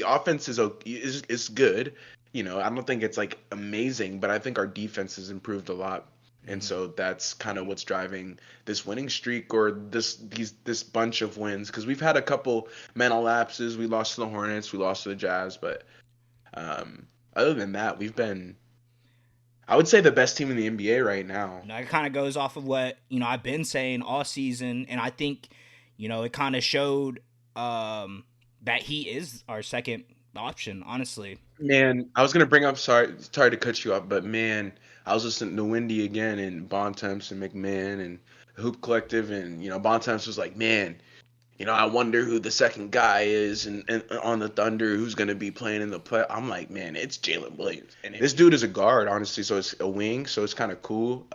offense is good. You know, I don't think it's like amazing, but I think our defense has improved a lot. And Mm-hmm. so that's kind of what's driving this winning streak or this bunch of wins because we've had a couple mental lapses. We lost to the Hornets, we lost to the Jazz, but um, other than that, we've been I would say the best team in the NBA right now. It kind of goes off of what I've been saying all season, and I think it kind of showed that he is our second option. Honestly, Man, I was gonna bring up sorry to cut you off, but man, I was listening to Windy again and Bontemps and McMahon and Hoop Collective and Bontemps was like, man, I wonder who the second guy is and on the Thunder who's gonna be playing in the play. I'm like, man, it's Jalen Williams. And this dude is a guard, honestly, so it's a wing, so it's kind of cool.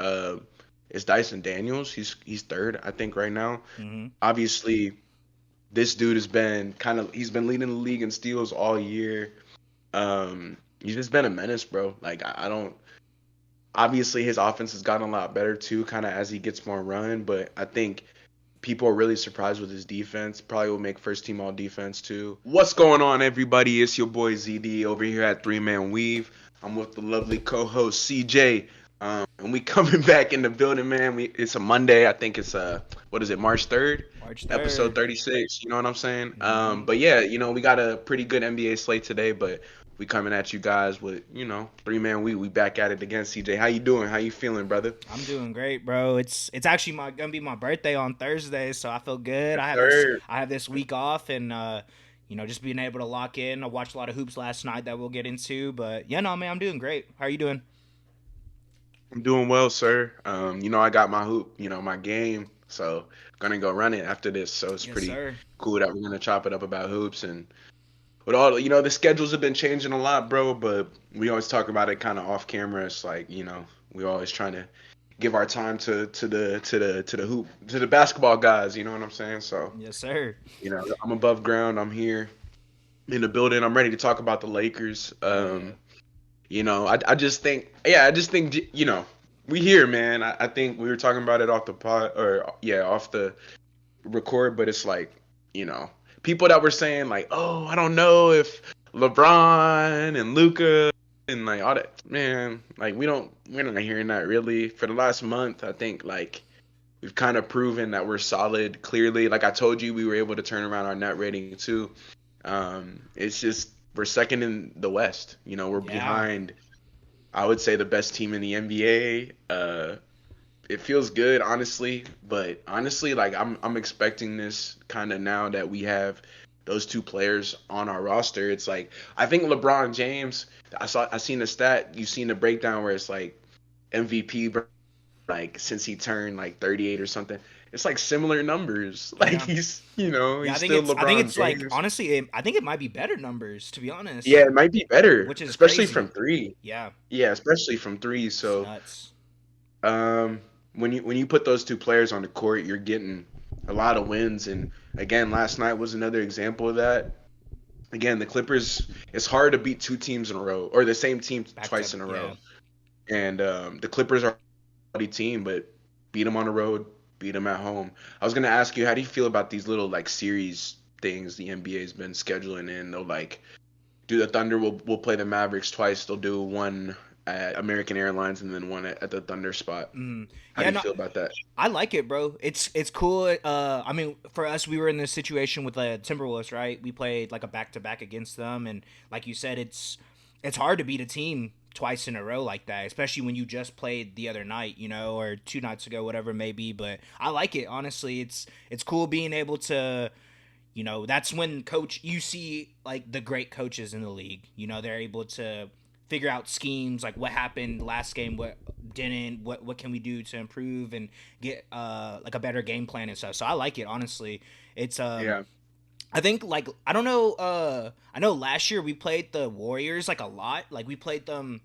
It's Dyson Daniels. He's third, I think, right now. mm-hmm. Obviously, this dude has been he's been leading the league in steals all year. He's just been a menace, bro. Like I don't. Obviously, his offense has gotten a lot better too, kind of as he gets more run. But I think people are really surprised with his defense. Probably will make first team all defense too. What's going on, everybody? It's your boy ZD over here at Three Man Weave. I'm with the lovely co-host CJ. And we coming back in the building, man. It's a Monday. I think it's what is it, March 3rd? March Episode 3rd. 36. You know what I'm saying? Mm-hmm. But yeah, we got a pretty good NBA slate today, but we coming at you guys with, Three Man Weave. We back at it again, CJ. How you doing? How you feeling, brother? I'm doing great, bro. It's actually gonna be my birthday on Thursday, so I feel good. Yes, sir. I have this week off, and just being able to lock in. I watched a lot of hoops last night that we'll get into, but yeah, no, man, I'm doing great. How are you doing? I'm doing well, sir. I got my hoop, my game, so gonna go run it after this. So it's Yes, pretty sir. cool that we're gonna chop it up about hoops and with all the schedules have been changing a lot, bro. But we always talk about it kind of off camera. It's like we always trying to give our time to the hoop to the basketball guys. You know what I'm saying? So Yes, sir. I'm above ground. I'm here in the building. I'm ready to talk about the Lakers. Oh yeah. I just think, yeah, I just think, we here, man. I think we were talking about it off the pod, or yeah, off the record, but it's like, you know, people that were saying like, oh, I don't know if LeBron and Luca and like all that, man, like we're not hearing that really for the last month. I think like we've kind of proven that we're solid. Clearly, like I told you, we were able to turn around our net rating too. It's just we're second in the West. We're Yeah. behind. I would say the best team in the NBA. It feels good, honestly, but honestly, like I'm expecting this kind of now that we have those two players on our roster. It's like I think LeBron James. I seen the stat. You seen the breakdown where it's like MVP, like since he turned like 38 or something. It's like similar numbers. Like Yeah. he's Yeah, still I think LeBron it's like James. honestly, I think it might be better numbers to be Yeah, honest, it might be better, which is especially from crazy. three. Yeah, Yeah, especially from three. it's So, nuts. um, when you put those two players on the court, you're getting a lot of wins. And again, last night was another example of that. Again, the Clippers. It's hard to beat two teams in a row or the same team Back to twice in a row. yeah. And the Clippers are a quality team, but beat them on the road, beat them at home. I was gonna ask you, how do you feel about these little like series things the NBA's been scheduling in? They'll like do the Thunder will play the Mavericks twice. They'll do one at American Airlines and then one at the Thunder spot. Mm. How do Yeah, you no, feel about that? I like it, bro. It's cool. I mean, for us, we were in this situation with the Timberwolves, right? We played like a back to back against them, and like you said, it's hard to beat a team twice in a row like that, especially when you just played the other night, or 2 nights ago, whatever it may be. But I like it honestly. It's cool being able to. That's when you see like the great coaches in the league. They're able to figure out schemes like what happened last game, what didn't, what can we do to improve and get like a better game plan and stuff. So I like it honestly. It's Yeah. I think like I don't know I know last year we played the Warriors like a lot. Like we played them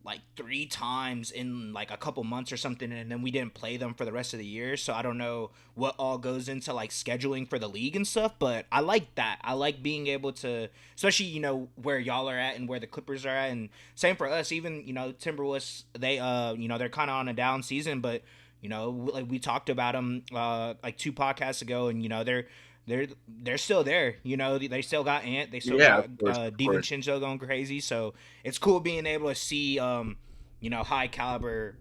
like 3 times in like a couple months or something, and then we didn't play them for the rest of the year. So I don't know what all goes into like scheduling for the league and stuff, but I like that. I like being able to, especially where y'all are at and where the Clippers are at, and same for us. Even Timberwolves, they they're kind of on a down season, but like we talked about them like 2 podcasts ago, and they're still there. You know, they still got Ant, they still Yeah, got of course, of course. DiVincenzo going crazy. So it's cool being able to see high caliber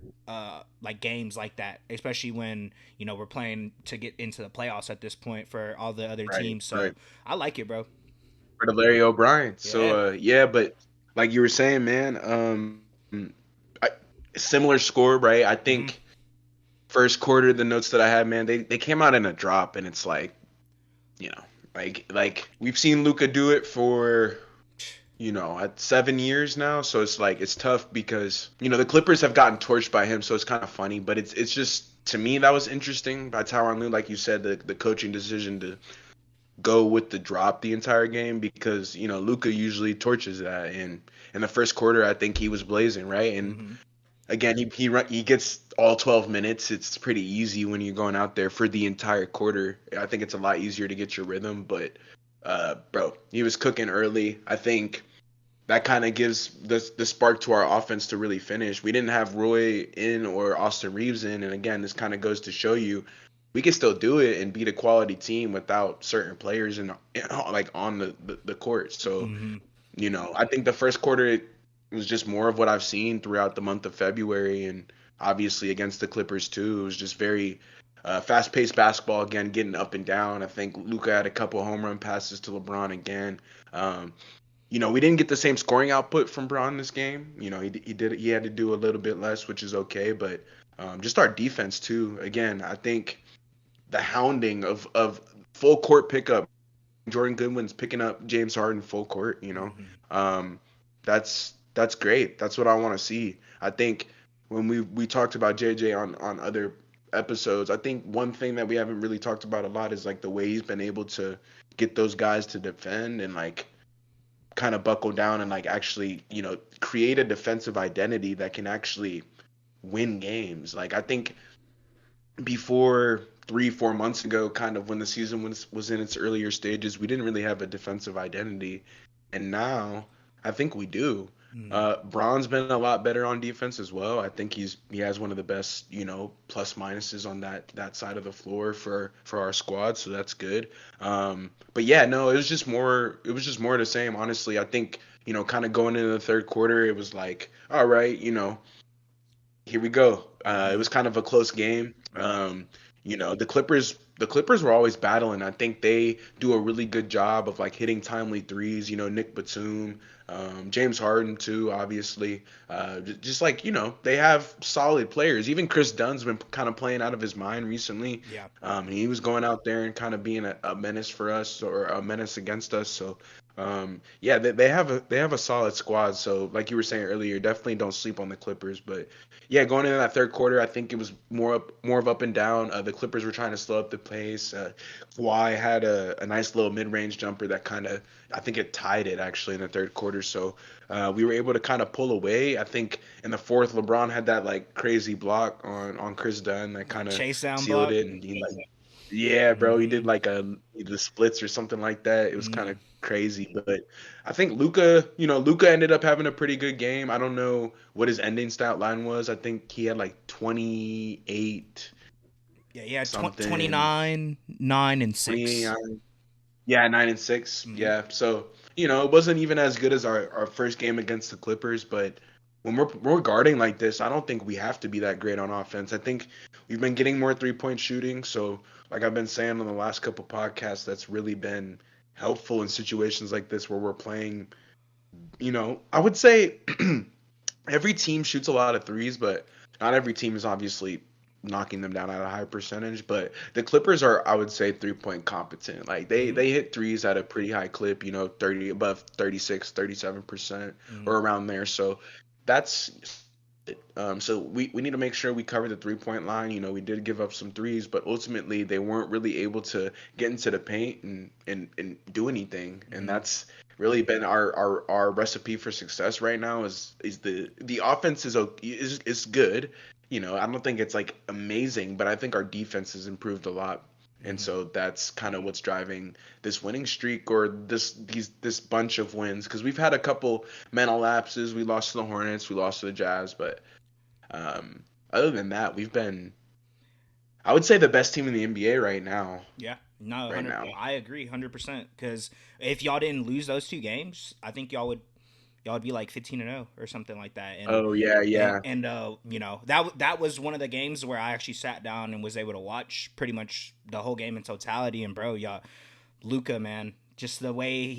like games like that, especially when we're playing to get into the playoffs at this point for all the other Right, teams. So right. I like it, bro. For the Larry O'Brien. Yeah. So yeah, but like you were saying, man, I, similar score, right? I Hmm. think first quarter, the notes that I had, man, they came out in a drop, and it's like, you know, like we've seen Luca do it for at 7 years now. So it's like it's tough because the Clippers have gotten torched by him, so it's kind of funny. But it's just to me that was interesting by Tyronn Lue, like you said, the coaching decision to go with the drop the entire game because Luca usually torches that, and in the first quarter I think he was blazing right, and Hmm. again he gets all 12 minutes. It's pretty easy when you're going out there for the entire quarter. I think it's a lot easier to get your rhythm, but bro, he was cooking early. I think that kind of gives the spark to our offense to really finish. We didn't have Roy in or Austin Reeves in, and again, this kind of goes to show you we can still do it and beat a quality team without certain players like on the court. So Hmm. I think the first quarter it was just more of what I've seen throughout the month of February, and obviously against the Clippers too. It was just very fast-paced basketball again, getting up and down. I think Luca had a couple home run passes to LeBron again. Um, we didn't get the same scoring output from Braun this game. He had to do a little bit less, which is okay. But just our defense too. Again, I think the hounding of full court pickup. Jordan Goodwin's picking up James Harden full court. Hmm. Um, that's great. That's what I want to see. I think when we talked about JJ on other episodes, I think one thing that we haven't really talked about a lot is like the way he's been able to get those guys to defend and like kind of buckle down and like actually, create a defensive identity that can actually win games. Like I think before 3, 4 months ago, kind of when the season was in its earlier stages, we didn't really have a defensive identity, and now I think we do. Hmm. Braun's been a lot better on defense as well. I think he has one of the best plus minuses on that side of the floor for our squad, so that's good. But yeah, no, it was just more of the same. Honestly, I think kind of going into the third quarter, it was like, all right, here we go. It Hmm. was kind of a close game. The Clippers were always battling. I think they do a really good job of like hitting timely threes. Nick Batum, James Harden too, obviously. Just like they have solid players. Even Chris Dunn's been kind of playing out of his mind recently. Yeah. He was going out there and kind of being a menace for us or a menace against us. So yeah, they have a solid squad. So like you were saying earlier, definitely don't sleep on the Clippers. But yeah, going into that third quarter, I think it was more of up and down. The Clippers were trying to slow up the pace. Kawhi had a nice little mid-range jumper that kind of, I think it tied it actually in the third quarter. So we were able to kind of pull away. I think in the fourth, LeBron had that like crazy block on Chris Dunn that kind of Chase down sealed block. it, and he like, yeah, bro, he Hmm. did like the splits or something like that. It was kind Hmm. of crazy, but I think Luca ended up having a pretty good game. I don't know what his ending stat line was. I think he had like 28 Yeah, yeah, something, 29, 9, and 6. 29. Yeah, 9-6. Hmm. Yeah. So, it wasn't even as good as our first game against the Clippers, but when we're guarding like this, I don't think we have to be that great on offense. I think we've been getting more 3-point shooting. So, like I've been saying on the last couple podcasts, that's really been helpful in situations like this where we're playing, I would say every team shoots a lot of threes, but not every team is obviously knocking them down at a high percentage. But the Clippers are, I would say, 3-point competent. Like Hmm. they hit threes at a pretty high clip, 30 above 36, 37% Hmm. or around there. So that's so we need to make sure we cover the 3-point line. We did give up some threes, but ultimately they weren't really able to get into the paint and do anything. And Hmm. that's really been our recipe for success right now is the offense is good. I don't think it's like amazing, but I think our defense has improved a lot. And Hmm. so that's kind of what's driving this winning streak or this bunch of wins because we've had a couple mental lapses. We lost to the Hornets, we lost to the Jazz, but other than that, we've been, I would say, the best team in the NBA right now. Yeah. No, right 100. now. I agree 100%. Because if y'all didn't lose those two games, I think y'all would be like 15-0 or something like that. And Oh yeah, and yeah, and that was one of the games where I actually sat down and was able to watch pretty much the whole game in totality. And bro, y'all, Luca, man, just the way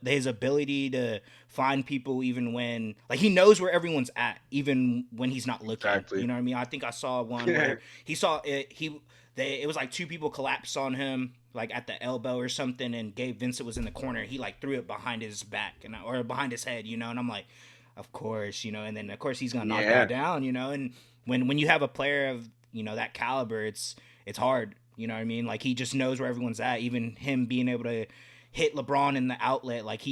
his ability to find people even when like he knows where everyone's at, even when he's not looking. You exactly. know what I mean? I think I saw one where he saw it. It was like two people collapsed on him like at the elbow or something, and Gabe Vincent was in the corner. He like threw it behind his back or behind his head, and I'm like, of course, and then of course he's gonna knock that Yeah, down, and when you have a player of that caliber, it's hard. You know what I mean? Like he just knows where everyone's at. Even him being able to hit LeBron in the outlet, like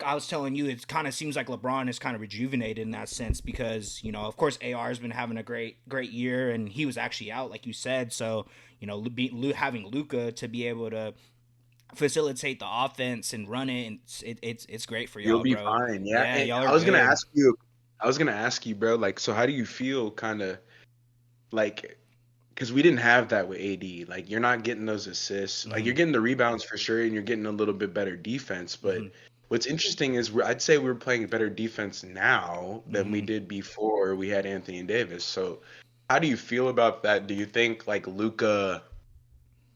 I was telling you, it kind of seems like LeBron is kind of rejuvenated in that sense because of course AR has been having a great year and he was actually out like you said. So having Luca to be able to facilitate the offense and run it, and it's great for you'll y'all, be bro. fine. Yeah, Yeah, and y'all are good. I was gonna ask you, bro. Like, so how do you feel, kind of like, because we didn't have that with AD. Like, you're not getting those assists. Like, Hmm. you're getting the rebounds for sure, and you're getting a little bit better defense. But Hmm. what's interesting is I'd say we're playing better defense now than we Hmm. did before we had Anthony Davis. So, how do you feel about that? Do you think like Luca,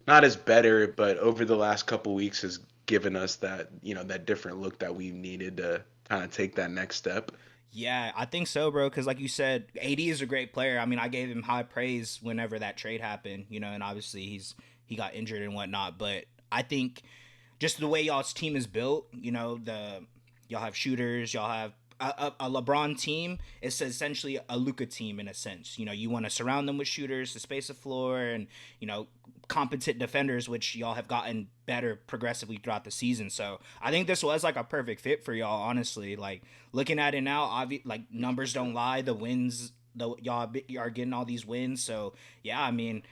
not as better, but over the last couple weeks has given us that that different look that we needed to kind of take that next step? Yeah, I think so, bro. Because like you said, AD is a great player. I mean, I gave him high praise whenever that trade happened, and obviously he got injured and whatnot. But I think just the way y'all's team is built, y'all have shooters, y'all have a LeBron team. It's essentially a Luca team in a sense. You want to surround them with shooters to space the floor and competent defenders, which y'all have gotten better progressively throughout the season. So I think this was like a perfect fit for y'all. Honestly, like looking at it now, like numbers don't lie. The wins, y'all are getting all these wins. So yeah, I mean,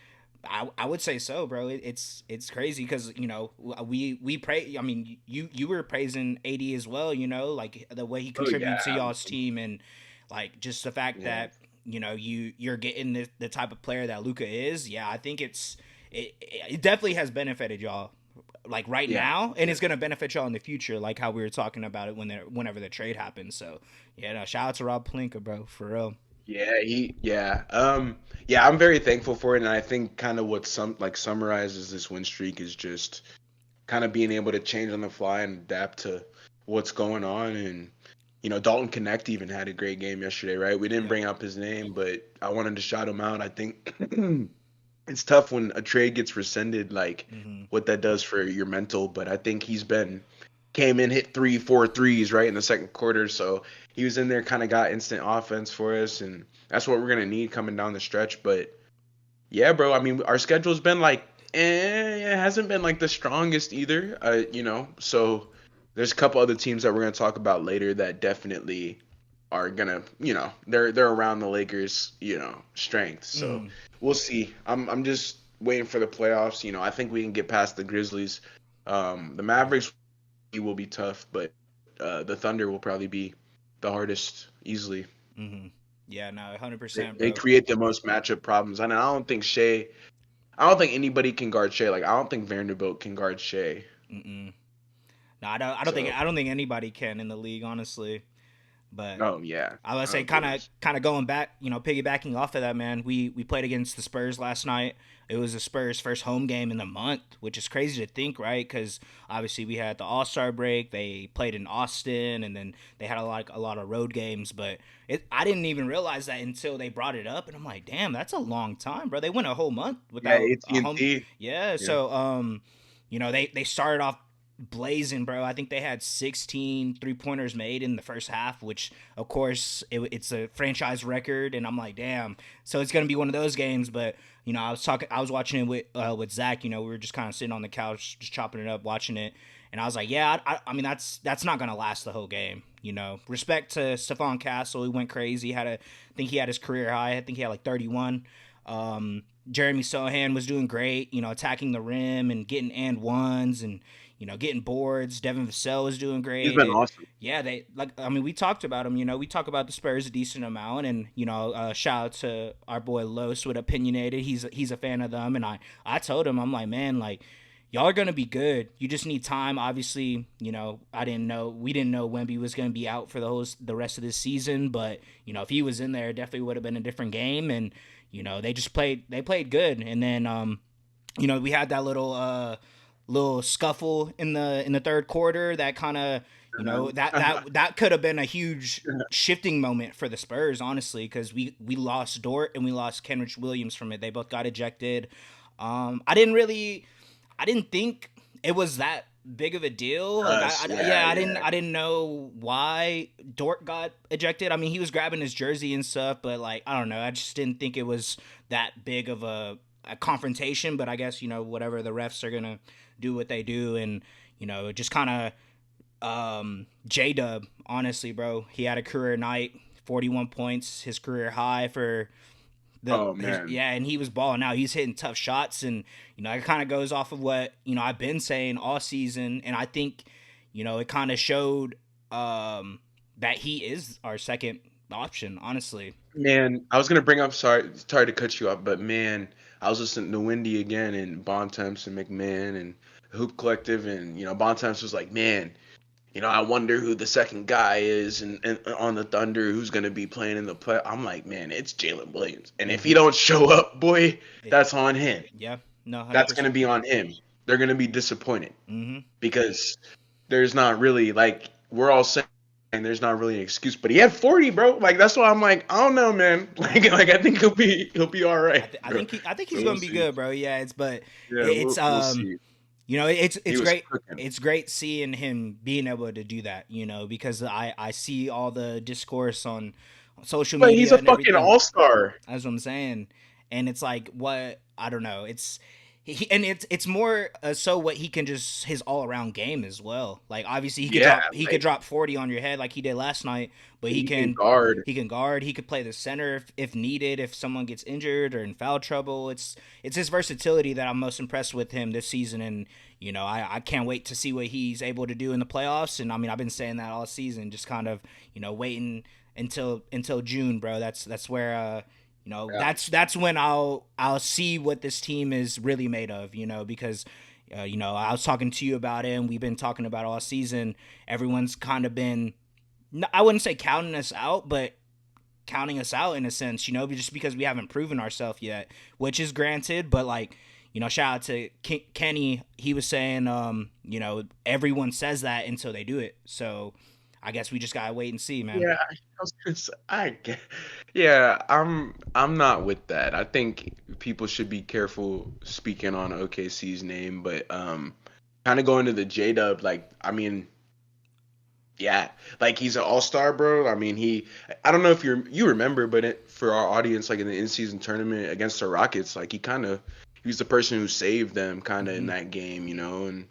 I would say so, bro. It's crazy because we pray. I mean, you were praising AD as well. Like the way he Oh yeah, contributed to y'all's team and like just the fact yeah, that you're getting the type of player that Luca is. Yeah, I think it definitely has benefited y'all like right yeah. now, and it's gonna benefit y'all in the future, like how we were talking about it whenever the trade happens. So yeah, no, shout out to Rob Palinka, bro, for real. Yeah, I'm very thankful for it, and I think kind of what summarizes this win streak is just kind of being able to change on the fly and adapt to what's going on. And Dalton Connect even had a great game yesterday, right? We didn't Yep. bring up his name, but I wanted to shout him out. I think it's tough when a trade gets rescinded, like Hmm. what that does for your mental. But I think came in, hit 3, 4 threes right in the second quarter. So he was in there, kind of got instant offense for us, and that's what we're gonna need coming down the stretch. But yeah, bro, I mean, our schedule's been like, it hasn't been like the strongest either. So there's a couple other teams that we're gonna talk about later that definitely are gonna, they're around the Lakers, strength. So Mm. we'll see. I'm just waiting for the playoffs. I think we can get past the Grizzlies. The Mavericks will be tough, but the Thunder will probably be the hardest easily. Hmm. Yeah, no, They, 100%, they bro. create the most matchup problems, and I don't think anybody can guard Shea. Like, I don't think Vanderbilt can guard Shea. Mm-mm. No, I So, don't think anybody can in the league, honestly. But oh yeah, I would of say course. kind of going back, piggybacking off of that, man. We played against the Spurs last night. It was the Spurs' first home game in the month, which is crazy to think, right? Because obviously we had the All Star break. They played in Austin, and then they had a lot of road games. But I didn't even realize that until they brought it up, and I'm like, damn, that's a long time, bro. They went a whole month Yeah, without a home. AT&T. Yeah, Yeah. so they started off blazing, bro. I think they had 16 3-pointers made in the first half, which of course it's a franchise record. And I'm like, damn. So it's gonna be one of those games. But I was watching it with Zach. We were just kind of sitting on the couch, just chopping it up, watching it. And I was like, yeah, I mean that's not gonna last the whole game. Respect to Stephon Castle, he went crazy. I think he had his career high. I think he had like 31. Jeremy Sohan was doing great, attacking the rim and getting and ones, and getting boards. Devin Vassell was doing He's great. been awesome. Yeah, we talked about him. We talk about the Spurs a decent amount, and shout out to our boy Los with Opinionated. He's a fan of them, and I told him, I'm like, man, like, y'all are gonna be good. You just need time. Obviously, we didn't know Wemby was gonna be out for the rest of this season, but if he was in there, it definitely would have been a different game. And they played good, and then we had that little scuffle in the third quarter that kind of that could have been a huge shifting moment for the Spurs, honestly, because we lost Dort and we lost Kenrich Williams from it. They both got ejected. I didn't think it was that big of a deal. Like I didn't know why Dort got ejected. I mean, he was grabbing his jersey and stuff, but like I don't know. I just didn't think it was that big of a confrontation. But I guess whatever, the refs are gonna do what they do, and just kind of J Dub. Honestly, bro, he had a career night, 41 points, his career high for and he was balling out. He's hitting tough shots, and it kind of goes off of what I've been saying all season, and I think it kind of showed that he is our second option. Honestly, Man, I was gonna bring up. Sorry to cut you off, but man, I was listening to Wendy again and Bontemps and McMahon and Hoop Collective, and Bontemps was like, man, I wonder who the second guy is, and on the Thunder, who's going to be playing in the play. I'm like, man, it's Jalen Williams. And if he don't show up, boy, that's on him. Yeah, no, 100%. That's going to be on him. They're going to be disappointed because there's not really, like, we're all saying there's not really an excuse. But he had 40, bro. Like, that's why I'm like, I don't know, man. Like I think he'll be all right. I think he's going to be good, bro. Yeah, it's we'll see. It's great. Cooking. It's great seeing him being able to do that, because I see all the discourse on social media. But he's a fucking all-star. That's what I'm saying. And it's like, what, I don't know. It's more so what he can his all-around game as well. Like, obviously he could drop 40 on your head like he did last night, but he can guard. He can guard. He could play the center if needed, if someone gets injured or in foul trouble. It's his versatility that I'm most impressed with him this season, and I can't wait to see what he's able to do in the playoffs. And I mean, I've been saying that all season, just kind of waiting until June, bro. That's where that's when I'll see what this team is really made of, because I was talking to you about it, and we've been talking about it all season. Everyone's kind of been, I wouldn't say counting us out, but counting us out in a sense, just because we haven't proven ourselves yet, which is granted. But like, shout out to Kenny. He was saying, everyone says that until they do it. So I guess we just gotta wait and see, man. Yeah, I was gonna say, I'm not with that. I think people should be careful speaking on OKC's name, but kind of going to the J Dub, like, I mean, yeah, like he's an all-star, bro. I mean, I don't know if you remember, but for our audience, like in the in-season tournament against the Rockets, like he was the person who saved them kind of in that game, and.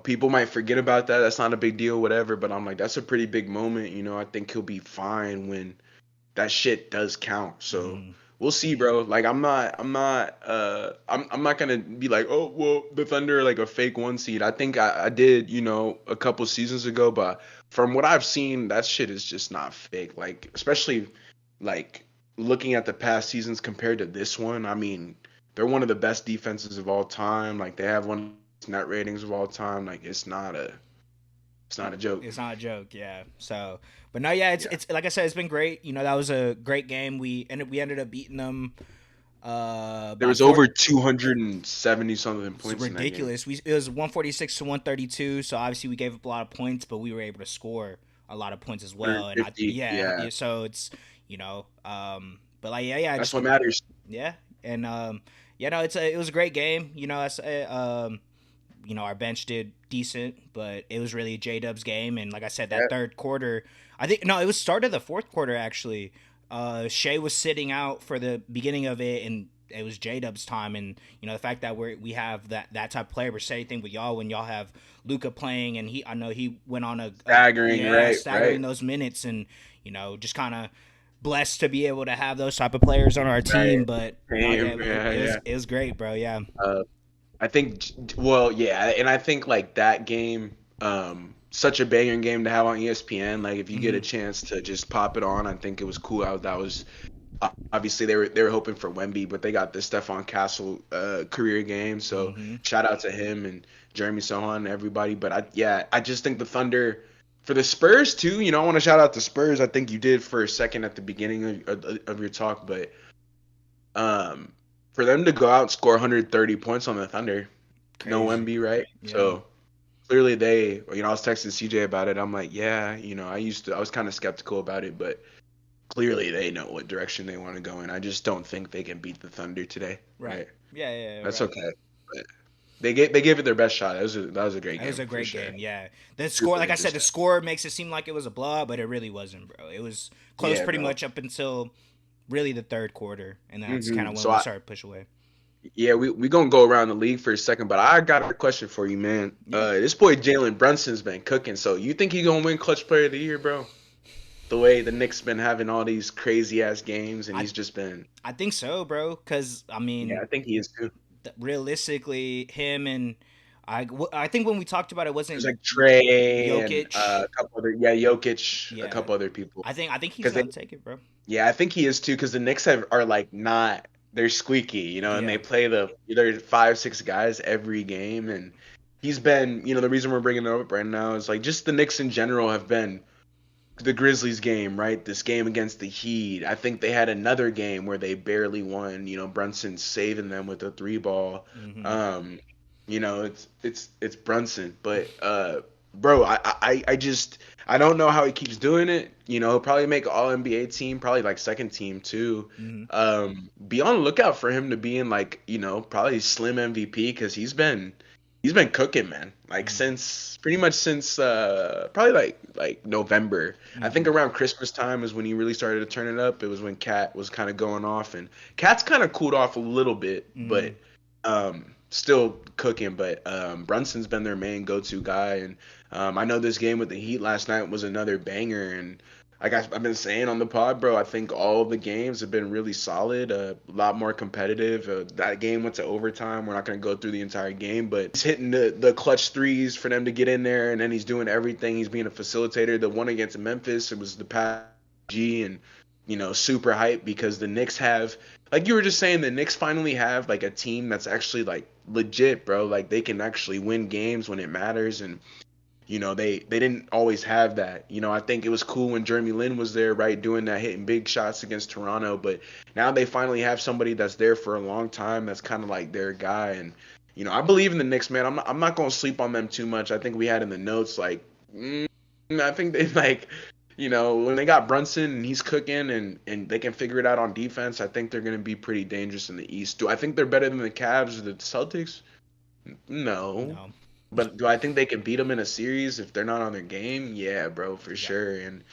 People might forget about that. That's not a big deal, whatever. But I'm like, that's a pretty big moment. I think he'll be fine when that shit does count. So we'll see, bro. Like, I'm not gonna be like, oh, well, the Thunder are like a fake 1 seed. I think I did, a couple seasons ago. But from what I've seen, that shit is just not fake. Like, especially like looking at the past seasons compared to this one. I mean, they're one of the best defenses of all time. Like, they have one net ratings of all time. Like, it's not a joke. It's not a joke, yeah. So, but no, yeah, it's like I said, it's been great. That was a great game. We ended up beating them. There was over 270 something points. It's ridiculous. It was 146 to 132. So obviously we gave up a lot of points, but we were able to score a lot of points as well. And so it's but like that's what matters. Yeah, and it was a great game. Our bench did decent, but it was really J Dub's game. And like I said, that third quarter, it was start of the fourth quarter, actually. Shea was sitting out for the beginning of it, and it was J Dub's time. And, the fact that we have that type of player, we're saying thing with y'all when y'all have Luka playing, and I know he went on staggering those minutes, and, just kind of blessed to be able to have those type of players on our team. But it was great, bro. Yeah. I think, well, yeah, and I think like that game, such a banger game to have on ESPN. Like if you get Hmm. a chance to just pop it on, I think it was cool. That was obviously they were hoping for Wemby, but they got the Stephon Castle career game. So Hmm. shout out to him and Jeremy Sohan and everybody. But I just think the Thunder for the Spurs too. You know, I want to shout out the Spurs. I think you did for a second at the beginning of your talk, but um, for them to go out and score 130 points on the Thunder, no Crazy. Wemby, right? Yeah. So clearly I was texting CJ about it. I'm like, yeah, I was kind of skeptical about it, but clearly they know what direction they want to go in. I just don't think they can beat the Thunder today, Right. right? Yeah. Yeah. That's Right. okay. But they gave it their best shot. That was a great It was game a for great sure. game. Yeah. The score, Super like I said, the interesting. score makes it seem like it was a blowout, but it really wasn't, bro. It was close Yeah, pretty bro. much up until really the third quarter, and that's kind of when So we started to push away. yeah, we gonna go around the league for a second, but I got a question for you, man. Yeah. This boy Jalen Brunson's been cooking. So you think he gonna win Clutch Player of the Year, bro? The way the Knicks been having all these crazy ass games, and I he's just been. I think so, bro. Because I Yeah, mean, I think he is too. realistically, him and I think when we talked about it, There's wasn't like Trey and Jokic. a couple other, yeah, Jokic, a Yeah. couple other people. I think he's Because they, gonna take it, bro. yeah, I think he is too. Because the Knicks are like not, they're squeaky, and they Yeah. play either 5, 6 guys every game, and he's been, the reason we're bringing it up right now is like just the Knicks in general have been the Grizzlies game, right? This game against the Heat. I think they had another game where they barely won. Brunson saving them with a three ball. Hmm. Um, it's Brunson, but bro, I just I don't know how he keeps doing it. He'll probably make All NBA team, probably like second team too. Hmm. Be on the lookout for him to be in like probably slim MVP because he's been cooking, man. Like Hmm. since pretty much since probably like November. I think Hmm. around Christmas time is when he really started to turn it up. It was when Cat was kind of going off, and Cat's kind of cooled off a little bit, Hmm. but still cooking. But Brunson's been their main go-to guy, and I know this game with the Heat last night was another banger, and like I've been saying on the pod, bro, I think all of the games have been really solid, a lot more competitive. That game went to overtime. We're not going to go through the entire game, but he's hitting the clutch threes for them to get in there, and then he's doing everything. He's being a facilitator. The one against Memphis, it was the pass G, and super hype because the Knicks have, like you were just saying, the Knicks finally have like a team that's actually like legit, bro. Like they can actually win games when it matters, and they didn't always have that. I think it was cool when Jeremy Lin was there, right, doing that, hitting big shots against Toronto. But now they finally have somebody that's there for a long time. That's kind of like their guy. And I believe in the Knicks, man. I'm not gonna sleep on them too much. I think we had in the notes like, I think they like. When they got Brunson and he's cooking and they can figure it out on defense, I think they're going to be pretty dangerous in the East. Do I think they're better than the Cavs or the Celtics? No. No. But do I think they can beat them in a series if they're not on their game? Yeah, bro, for Yeah. sure. And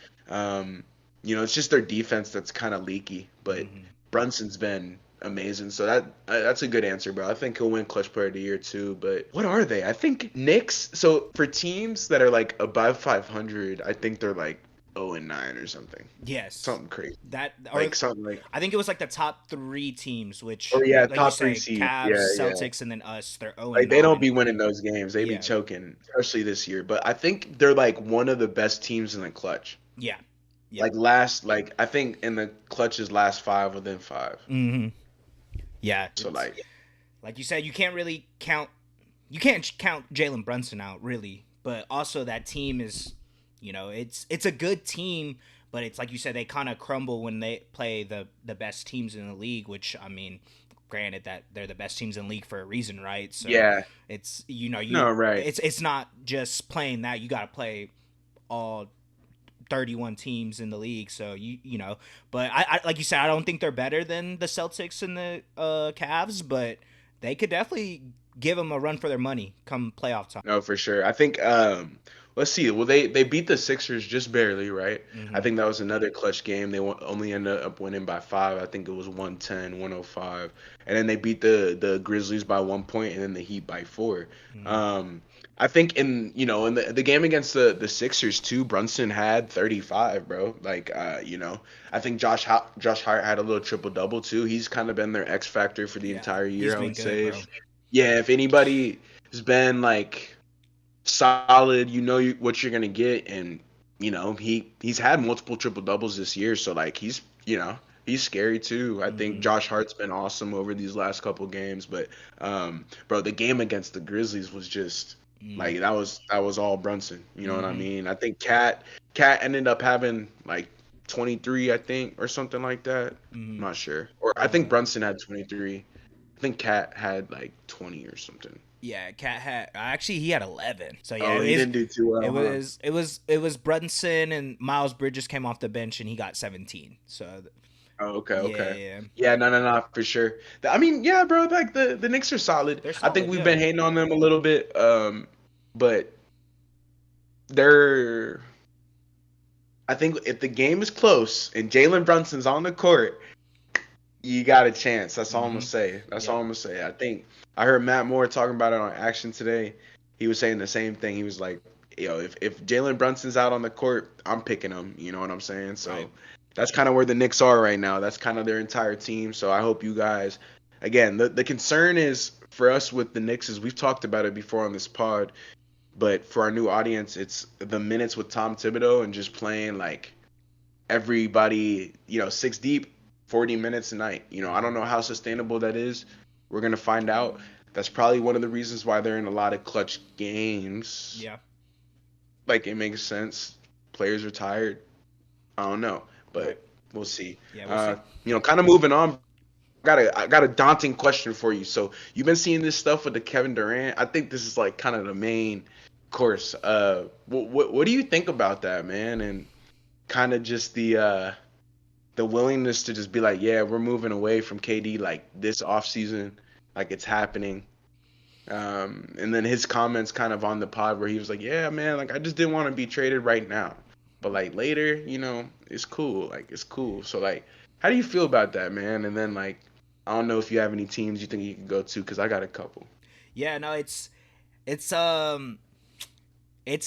it's just their defense that's kind of leaky. But Hmm. Brunson's been amazing. So that's a good answer, bro. I think he'll win Clutch Player of the Year too. But what are they? I think Knicks. So for teams that are like above 500, I think they're like 0-9 or something. Yes. Something crazy. That or Like something like. I think it was like the top three teams, which Oh yeah, like you top three say, seed. Cavs, Yeah, yeah. Celtics, and then us. They're 0 and Like they don't 9. be winning those games. They be Yeah. choking, especially this year. But I think they're like one of the best teams in the clutch. Yeah. Yeah. Like I think in the clutch's last five within five. Hmm. Yeah. So It's like like you said, you can't really count. You can't count Jalen Brunson out really, but also that team is, it's a good team, but it's like you said, they kind of crumble when they play the best teams in the league. Which I mean, granted that they're the best teams in the league for a reason, right? So yeah, it's you no right. it's not just playing that. You got to play all 31 teams in the league. So but I like you said, I don't think they're better than the Celtics and the Cavs, but they could definitely give them a run for their money come playoff time. No, for sure. I think let's see. Well, they beat the Sixers just barely, right? I Hmm. think that was another clutch game. They only ended up winning by 5. I think it was 110, 105. And then they beat the Grizzlies by 1 point and then the Heat by 4. Hmm. Um I think in the game against the Sixers too, Brunson had 35, bro. Like I think Josh Hart had a little triple double too. He's kind of been their X factor for the Yeah, entire he's year, I been would good, say. bro. Yeah, if anybody has been like solid, what you're gonna get, and he's had multiple triple doubles this year, so like he's scary too. I think Hmm. Josh Hart's been awesome over these last couple games, but bro, the game against the Grizzlies was just Mm. like that was all Brunson. You know what I Hmm. mean? I think Cat ended up having like 23, I think, or something like that. Hmm. I'm not sure, or I think Uh, Brunson had 23. I think Cat had like 20 or something. yeah, Cat had actually he had 11. So yeah, Oh, he didn't do too it well, huh? was it was it was Brunson and Miles Bridges came off the bench and he got 17. So Oh, okay, yeah, okay. yeah, Yeah, no, no, no, for sure. I mean, yeah, bro, like the Knicks are solid. they're I think solid. we've Yeah. been hating on them a little bit, but they're. I think if the game is close and Jalen Brunson's on the court, you got a chance. That's all I'm gonna Hmm. say. That's all Yep. I'm gonna say. I think I heard Matt Moore talking about it on Action today. He was saying the same thing. He was like, if Jalen Brunson's out on the court, I'm picking him. You know what I'm saying? Right. So that's kind of where the Knicks are right now. That's kind of their entire team. So I hope you guys, again, the concern is for us with the Knicks is we've talked about it before on this pod, but for our new audience, it's the minutes with Tom Thibodeau and just playing like everybody, six deep, 40 minutes a night. I don't Hmm. know how sustainable that is. We're going to find out. That's probably one of the reasons why they're in a lot of clutch games. Yeah. Like, it makes sense. Players are tired. I don't know, Right. but we'll see. Yeah, we'll see. Kind of moving on. I got a daunting question for you. So you've been seeing this stuff with the Kevin Durant. I think this is like kind of the main course. What do you think about that, man? And kind of just the willingness to just be like, yeah, we're moving away from KD like this off season, like it's happening. And then his comments kind of on the pod where he was like, yeah, man, like I just didn't want to be traded right now, but like later, it's cool, like it's cool. So like, how do you feel about that, man? And then like, I don't know if you have any teams you think you could go to, because I got a couple. Yeah, no, it's it's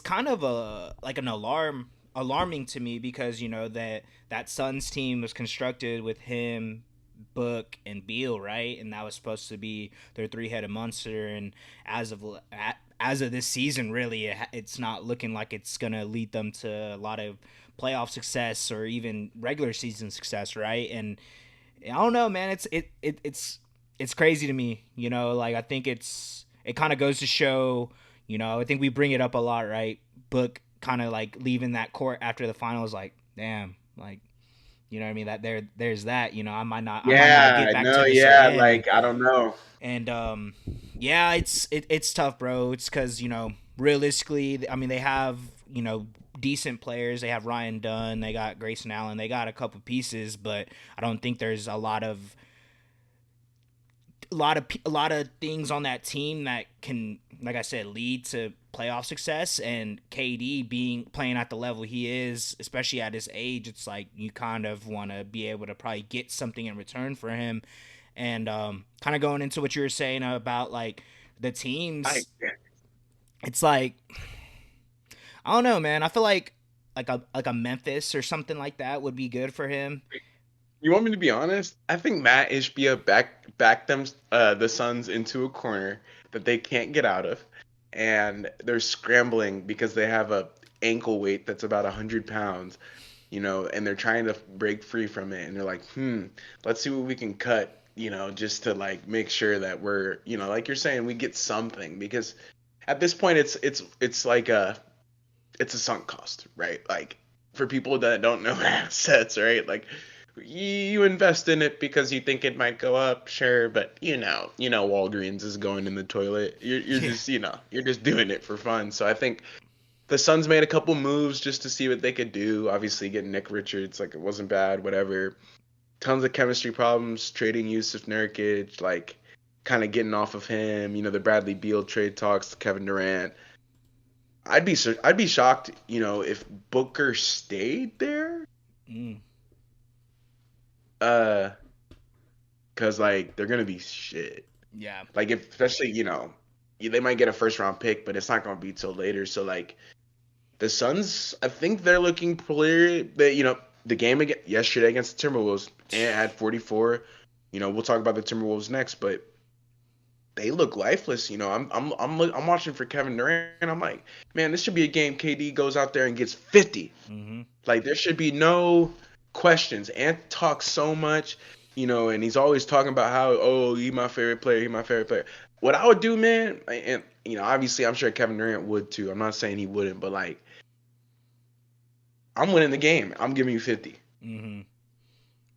kind of a like an alarming to me because that Suns team was constructed with him, Book, and Beal, right? And that was supposed to be their three-headed monster. And as of as of this season, really, it's not looking like it's gonna lead them to a lot of playoff success or even regular season success, right? And I don't know, man. It's crazy to me, Like I think it kind of goes to show, I think we bring it up a lot, right? Book kind of like leaving that court after the finals, like damn, like you know what I mean. That there's that, I might not Yeah, get back no, to this yeah, again, like I don't know. and yeah, it's tough, bro. It's because realistically, I mean they have decent players. They have Ryan Dunn, they got Grayson Allen, they got a couple pieces, but I don't think there's a lot of things on that team that can, like I said, lead to playoff success. And KD being playing at the level he is, especially at his age, it's like you kind of want to be able to probably get something in return for him. And kind of going into what you were saying about like the I teams, it's like I don't know, man. I feel like a Memphis or something like that would be good for him. You want me to be honest? I think Matt Ishbia backed them the Suns into a corner that they can't get out of, and they're scrambling because they have a ankle weight that's about 100 pounds, and they're trying to break free from it, and they're like, let's see what we can cut, just to like make sure that we're, like you're saying, we get something, because at this point it's like it's a sunk cost, right? Like for people that don't know assets, right? Like you invest in it because you think it might go up, sure, but Walgreens is going in the toilet. You're Yeah. just you're just doing it for fun. So I think the Suns made a couple moves just to see what they could do. Obviously, getting Nick Richards, like it wasn't bad, whatever. Tons of chemistry problems, trading Yusuf Nurkic, like kind of getting off of him. The Bradley Beal trade talks, Kevin Durant. I'd be shocked, if Booker stayed there. Mm, Uh, cause like they're gonna be shit. yeah. Like if, especially they might get a first round pick, but it's not gonna be till later. So like the Suns, I think they're looking clear. That the game yesterday against the Timberwolves and had 44. We'll talk about the Timberwolves next, but they look lifeless. I'm watching for Kevin Durant. I'm like, man, this should be a game. KD goes out there and gets 50. Mm-hmm. Like there should be no questions. Ant talks so much, and he's always talking about how, oh, he my favorite player. He my favorite player. What I would do, man, and obviously I'm sure Kevin Durant would too. I'm not saying he wouldn't, but like I'm winning the game. I'm giving you 50. Mm-hmm.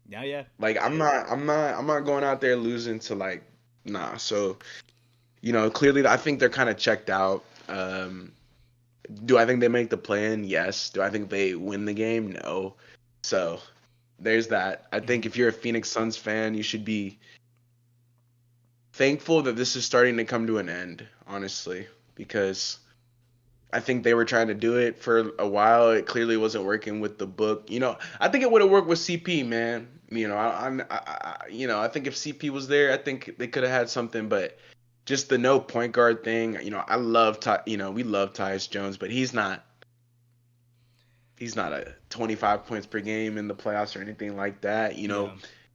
Yeah, yeah. Like I'm not going out there losing to like nah. So, clearly I think they're kind of checked out. Do I think they make the play-in? Yes. Do I think they win the game? No. So, there's that. I think Mm-hmm. if you're a Phoenix Suns fan, you should be thankful that this is starting to come to an end, honestly, because I think they were trying to do it for a while. It clearly wasn't working with the book. I think it would have worked with CP, man. I think if CP was there, I think they could have had something. But just the no point guard thing, I love we love Tyus Jones, but he's not a 25 points per game in the playoffs or anything like that. Yeah.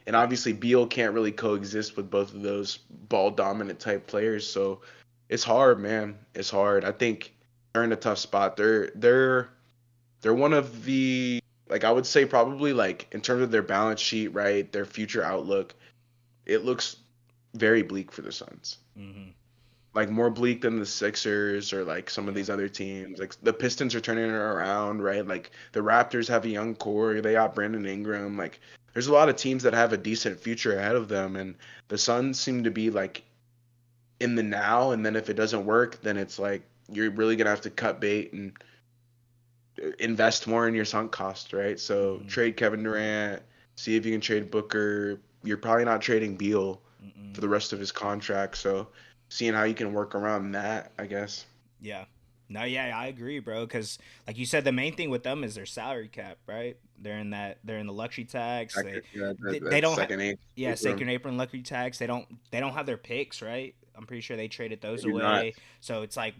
And obviously Beal can't really coexist with both of those ball dominant type players. So it's hard, man. It's hard. I think they're in a tough spot. They're one of the, like, I would say probably, like, in terms of their balance sheet, right, their future outlook, it looks very bleak for the Suns. Mm-hmm. Like more bleak than the Sixers or like some of Yeah. these other teams. Like the Pistons are turning it around, right? Like the Raptors have a young core. They got Brandon Ingram. Like there's a lot of teams that have a decent future ahead of them, and the Suns seem to be like in the now. And then if it doesn't work, then it's like you're really gonna have to cut bait and invest more in your sunk cost, right? So Mm-hmm. trade Kevin Durant, see if you can trade Booker. You're probably not trading Beal for Mm-mm. the rest of his contract, so seeing how you can work around that, I guess. Yeah. No, yeah, I agree, bro. Because, like you said, the main thing with them is their salary cap, right? They're in the luxury tax. Yeah, They that don't have, second eight yeah, room. sacred apron luxury tax. They don't have their picks, right? I'm pretty sure they traded They those do not. away. So it's like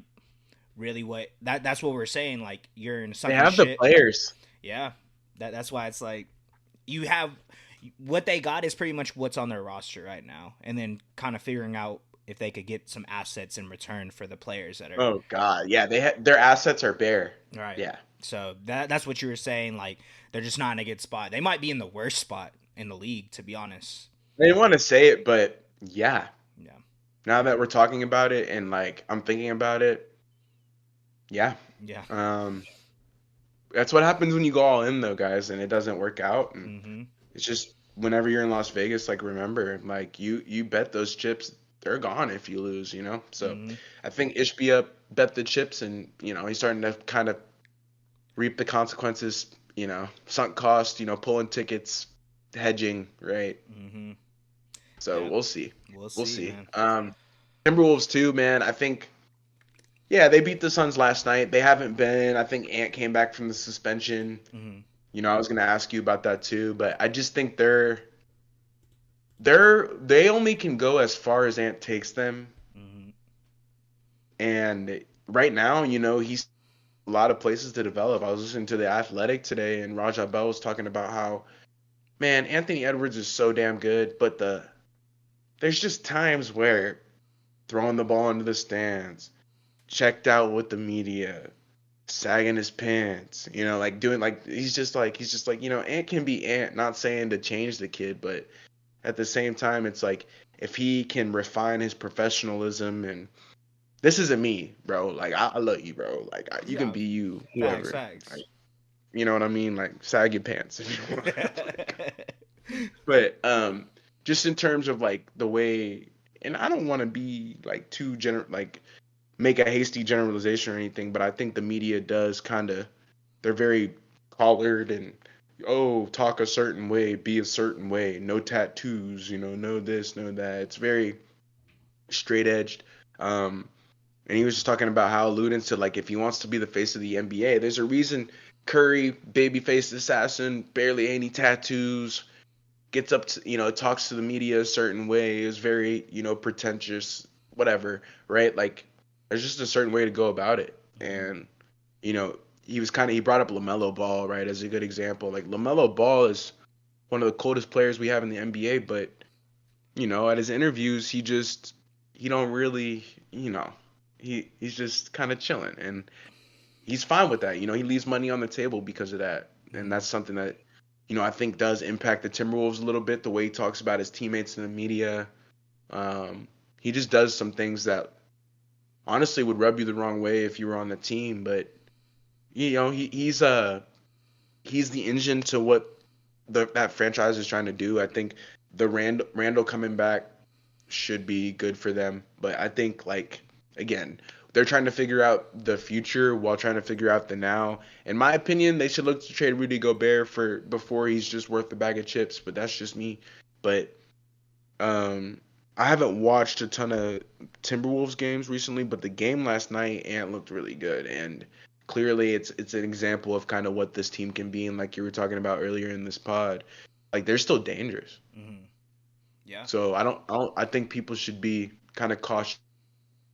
really that's what we're saying. Like you're in a They sunken have the ship. players. Yeah, that's why it's like you have what they got is pretty much what's on their roster right now, and then kind of figuring out if they could get some assets in return for the players that are Oh God, yeah, their assets are bare. right. Yeah, So that's what you were saying. Like they're just not in a good spot. They might be in the worst spot in the league, to be honest. I didn't want to say it, but yeah, Yeah, now that we're talking about it and like I'm thinking about it, yeah, yeah. um, that's what happens when you go all in though, guys, and it doesn't work out. And Mm-hmm. it's just whenever you're in Las Vegas, like remember, like you bet those chips, they're gone if you lose. So Mm-hmm. I think Ishbia bet the chips, and he's starting to kind of reap the consequences. Sunk cost. Pulling tickets, hedging, right? Mm-hmm. So Yeah, we'll see. we'll We'll see, see. man. Timberwolves too, man. I think yeah, they beat the Suns last night. They haven't been. I think Ant came back from the suspension. Mm-hmm. I was gonna ask you about that too, but I just think they only can go as far as Ant takes them. Mm-hmm. And right now, he's a lot of places to develop. I was listening to The Athletic today, and Raja Bell was talking about how, man, Anthony Edwards is so damn good, but there's just times where throwing the ball into the stands, checked out with the media, sagging his pants, like doing like he's just like, Ant can be Ant, not saying to change the kid, but at the same time it's like if he can refine his professionalism and this isn't me, bro. Like I love you, bro. Like you can Yeah, be you, facts, whoever. Like facts. you know what I mean? Like sag your pants if you want. But just in terms of like the way, and I don't want to be like too like make a hasty generalization or anything, but I think the media does kind of they're very collared and talk a certain way, be a certain way, no tattoos, no this, no that. It's very straight edged. Um, and he was just talking about how alluding to like if he wants to be the face of the NBA, there's a reason Curry, babyface assassin, barely any tattoos, gets up to talks to the media a certain way, is very pretentious, whatever, right? Like there's just a certain way to go about it, Mm-hmm. and he brought up LaMelo Ball, right, as a good example. Like LaMelo Ball is one of the coldest players we have in the NBA, but at his interviews he don't really, he's just kind of chilling, and he's fine with that. He leaves money on the table because of that, and Mm-hmm. that's something that I think does impact the Timberwolves a little bit. The way he talks about his teammates in the media, um, he just does some things that honestly would rub you the wrong way if you were on the team. But he's the engine to what that franchise is trying to do. I think the Randall coming back should be good for them, but I think like again, they're trying to figure out the future while trying to figure out the now. In my opinion, they should look to trade Rudy Gobert for before he's just worth a bag of chips, but that's just me. But um I haven't watched a ton of Timberwolves games recently, but the game last night, Ant looked really good, and clearly it's an example of kind of what this team can be, and like you were talking about earlier in this pod, like they're still dangerous. Mm-hmm. Yeah. So I think people should be kind of cautious,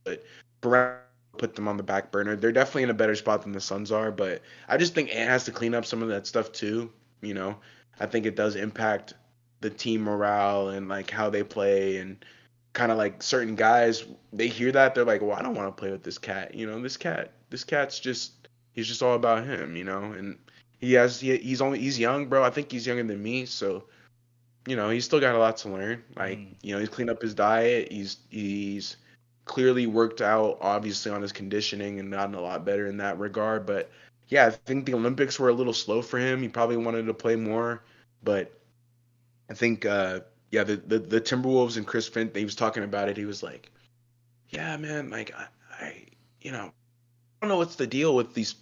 but Brown put them on the back burner. They're definitely in a better spot than the Suns are, but I just think Ant has to clean up some of that stuff too. You know, I think it does impact the team morale and like how they play, and kind of like certain guys, they hear that, they're like, well, I don't want to play with this cat. This cat's he's just all about him. And he's young, bro. I think he's younger than me, so he's still got a lot to learn. Like, Mm. he's cleaned up his diet. He's clearly worked out, obviously, on his conditioning and gotten a lot better in that regard. But yeah, I think the Olympics were a little slow for him. He probably wanted to play more, but I think, yeah, the Timberwolves and Chris Finch, he was talking about it. He was like, yeah, man, like I I don't know what's the deal with these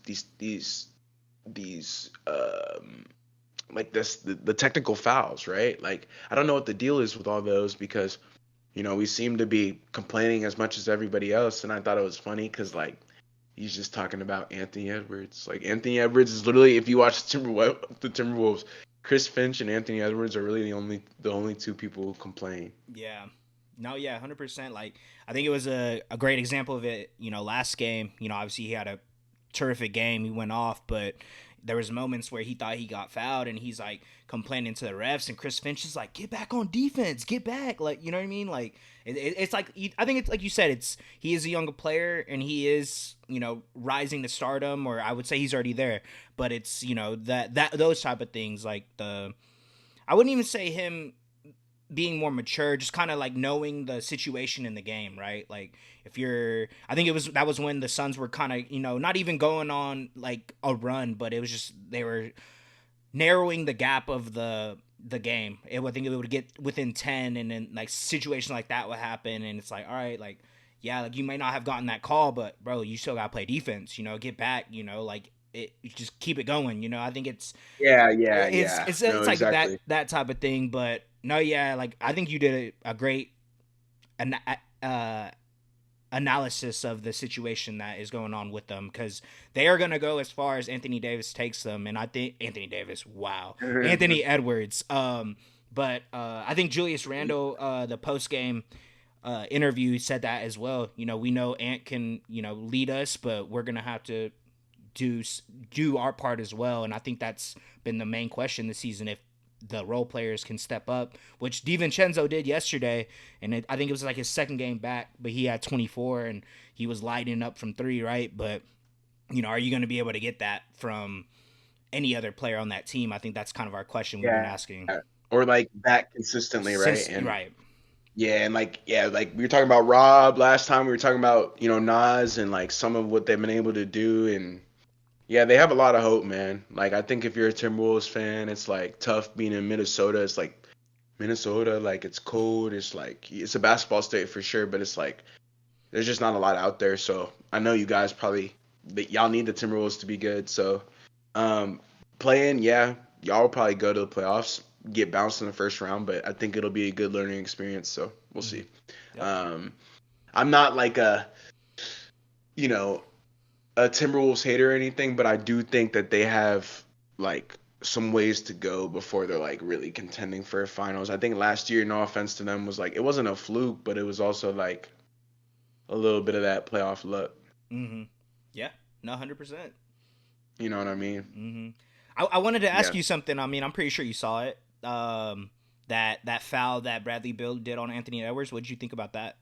like the technical fouls, right? Like I don't know what the deal is with all those because we seem to be complaining as much as everybody else, and I thought it was funny because like he's just talking about Anthony Edwards. Like Anthony Edwards is literally, if you watch the Timberwolves, Chris Finch and Anthony Edwards are really the only two people who complain. Yeah. No, yeah, 100%. Like, I think it was a great example of it, last game. Obviously he had a terrific game. He went off, but there was moments where he thought he got fouled and he's like complaining to the refs, and Chris Finch is like, get back on defense, get back. Like, you know what I mean? Like, it's like, I think it's like you said, he is a younger player and he is, rising to stardom, or I would say he's already there. But it's, that those type of things, like I wouldn't even say him being more mature, just kind of like knowing the situation in the game, right? Like if you're, I think that was when the Suns were kind of, not even going on like a run, but it was just they were narrowing the gap of the game. I think it would get within 10, and then like situation like that would happen, and it's like, all right, like yeah, like you may not have gotten that call, but bro, you still gotta play defense, get back, like you just keep it going. I think Yeah, yeah, it's yeah. it's No, it's like exactly. that type of thing. But no, yeah, like I think you did a great an, uh, analysis of the situation that is going on with them, because they are going to go as far as Anthony Davis takes them, and I think Anthony Davis, wow, Anthony Edwards. But I think Julius Randle, the post game interview, said that as well. We know Ant can lead us, but we're gonna have to do do our part as well. And I think that's been the main question this season, if the role players can step up, which DiVincenzo did yesterday. And I think it was like his second game back, but he had 24 and he was lighting up from three, right? But, are you going to be able to get that from any other player on that team? I think that's kind of our question we've been Yeah. asking. Or like that consistently, right? Since, And right. yeah, and like yeah, like we were talking about Rob last time. We were talking about Nas and like some of what they've been able to do, and yeah, they have a lot of hope, man. Like I think if you're a Timberwolves fan, it's like tough being in Minnesota. It's like Minnesota, like it's cold. It's like it's a basketball state for sure, but it's like there's just not a lot out there. So I know you guys probably y'all need the Timberwolves to be good. So um, playing, yeah, y'all will probably go to the playoffs, get bounced in the first round, but I think it'll be a good learning experience. So we'll Mm-hmm. see. Yep. Um, I'm not like you know a Timberwolves hater or anything, but I do think that they have like some ways to go before they're like really contending for finals. I think last year, no offense to them, was like it wasn't a fluke, but it was also like a little bit of that playoff luck. Mm-hmm. Yeah. No, 100%. You know what I mean? Mm-hmm. I wanted to ask Yeah. you something. I mean, I'm pretty sure you saw it. That foul that Bradley Beal did on Anthony Edwards. What did you think about that?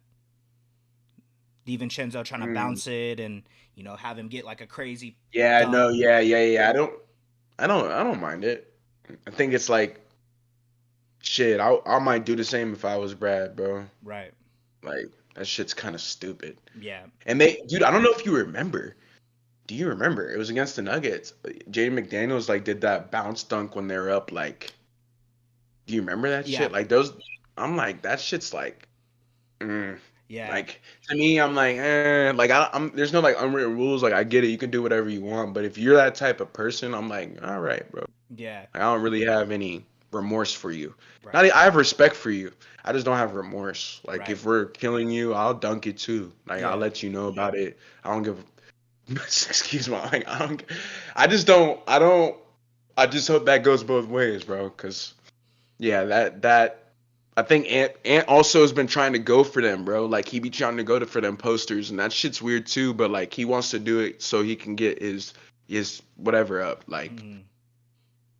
DiVincenzo trying to Mm. bounce it and have him get like a crazy Yeah, dunk. no, yeah. I don't mind it. I think it's like shit. I might do the same if I was Brad, bro. Right. Like that shit's kind of stupid. Yeah. And dude, I don't know if you remember. Do you remember? It was against the Nuggets. Jaden McDaniels like did that bounce dunk when they were up. Like, do you remember that Yeah. shit? Like those. I'm like that shit's like. Yeah. Like to me, I'm like, like I'm. There's no like unwritten rules. Like I get it, you can do whatever you want. But if you're that type of person, I'm like, all right, bro. Yeah. Like, I don't really have any remorse for you. Right. Not, I have respect for you. I just don't have remorse. Like Right. if we're killing you, I'll dunk it too. Like I'll Yeah. let you know about it. I don't give. Excuse my. Like I don't. I just don't. I don't. I just hope that goes both ways, bro. Cause yeah, that I think Ant also has been trying to go for them, bro. Like he be trying to for them posters, and that shit's weird too. But like he wants to do it so he can get his whatever up. Like Hmm.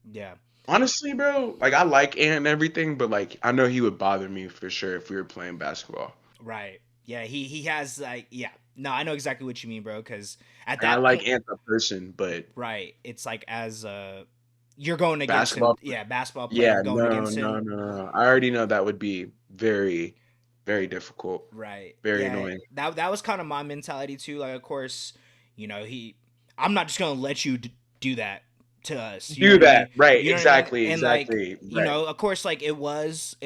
Yeah. honestly, bro, like I like Ant and everything, but like I know he would bother me for sure if we were playing basketball. Right. Yeah. He has like yeah. No, I know exactly what you mean, bro. Because at Like, I that point, like Ant the person, but right, it's like as you're going against him. basketball, Yeah, basketball yeah, player going no, against no, him. no, no. I already know that would be very, very difficult, Right. very Yeah. annoying. That was kind of my mentality too. Like, of course, he. I'm not just gonna let you do that to us. You know Do what I that, mean? right? You know what I mean? Exactly, And like, exactly, right. of course, like it was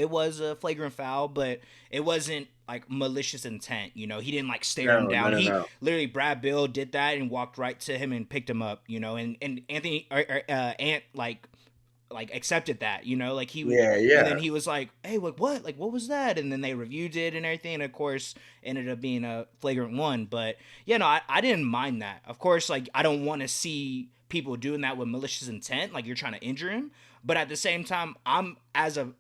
a flagrant foul, but it wasn't like malicious intent. He didn't like stare him No, no, down. no, He no. literally Brad Bill did that and walked right to him and picked him up. And Anthony Ant like accepted that, like he would, Yeah, and then yeah, he was like, "Hey, what was that?" And then they reviewed it and everything, and of course, ended up being a flagrant one. But yeah, no, I didn't mind that. Of course, like I don't want to see people doing that with malicious intent, like you're trying to injure him. But at the same time, I'm as a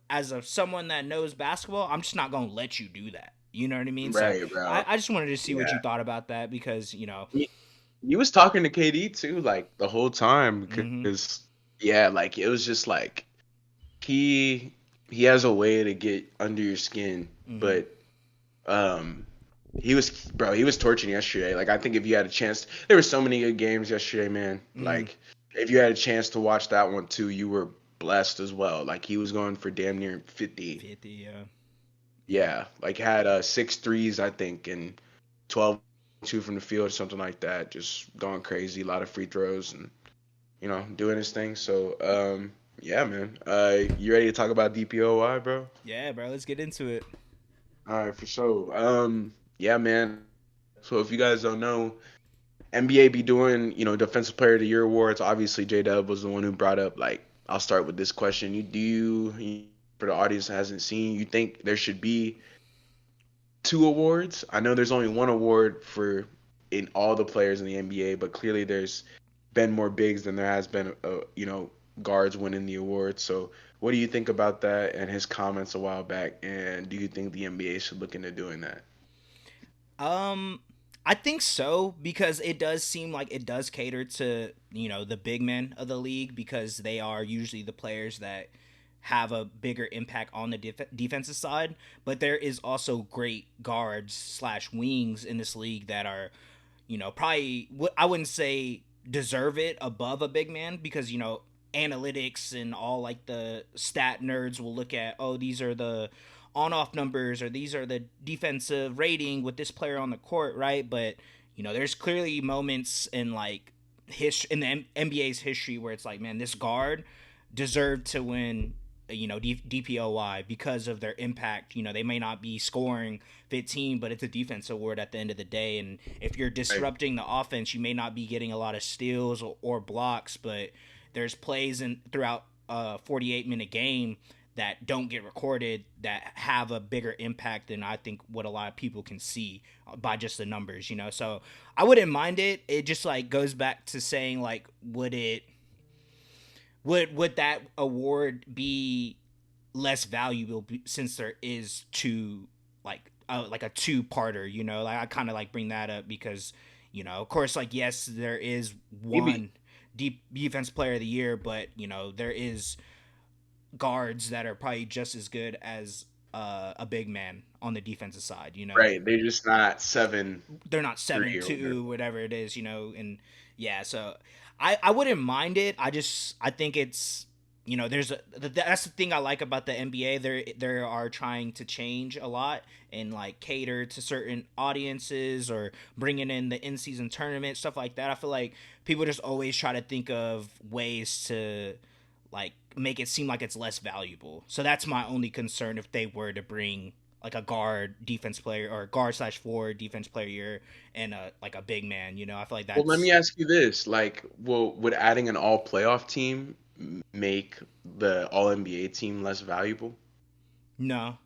someone that knows basketball, I'm just not gonna let you do that. You know what I mean? So right, I, bro. I just wanted to see what Yeah. you thought about that because He was talking to KD too, like the whole time, mm-hmm, because yeah, like it was just like he he has a way to get under your skin, mm-hmm, but um he was torching yesterday. Like I think if you had a chance, there were so many good games yesterday, man. mm-hmm, Like if you had a chance to watch that one too, you were blessed as well. Like he was going for damn near 50. 50, yeah, Yeah, like had six threes, I think, and 12 two from the field or something like that. Just going crazy, a lot of free throws, and doing his thing. So yeah, man. You ready to talk about DPOY, bro? yeah, bro. Let's get into it. All right, for sure. Yeah, man. So if you guys don't know, NBA be doing Defensive Player of the Year awards. Obviously, J Dub was the one who brought up. Like, I'll start with this question: for the audience that hasn't seen, you think there should be two awards? I know there's only one award for in all the players in the NBA, but clearly there's been more bigs than there has been, guards winning the award. So, what do you think about that and his comments a while back? And do you think the NBA should look into doing that? Um, I think so because it does seem like it does cater to the big men of the league because they are usually the players that have a bigger impact on the defensive side. But there is also great guards slash wings in this league that are probably I wouldn't say deserve it above a big man because analytics and all like the stat nerds will look at, oh, these are the on off numbers or these are the defensive rating with this player on the court, right? But there's clearly moments in like in the NBA's history where it's like, man, this guard deserved to win DPOY because of their impact. They may not be scoring 15, but it's a defense award at the end of the day. And if you're Right. disrupting the offense, you may not be getting a lot of steals or blocks, but there's plays in throughout a 48-minute game that don't get recorded that have a bigger impact than I think what a lot of people can see by just the numbers. So I wouldn't mind it. It just like goes back to saying like, would that award be less valuable since there is two like a two-parter, like I kind of like bring that up because of course, like, yes, there is Maybe. one defense player of the year, but there is guards that are probably just as good as a big man on the defensive side. Right. They're just not They're not 7'3" or whatever. 7'2", whatever it is. And yeah, so I wouldn't mind it. I think it's that's the thing I like about the NBA. They are trying to change a lot and like cater to certain audiences or bringing in the in season tournament stuff like that. I feel like people just always try to think of ways to like make it seem like it's less valuable. So that's my only concern if they were to bring like a guard defense player or guard slash forward defense player year and a big man. I feel like Well, let me that's ask you this: like, would adding an all playoff team make the all NBA team less valuable? no,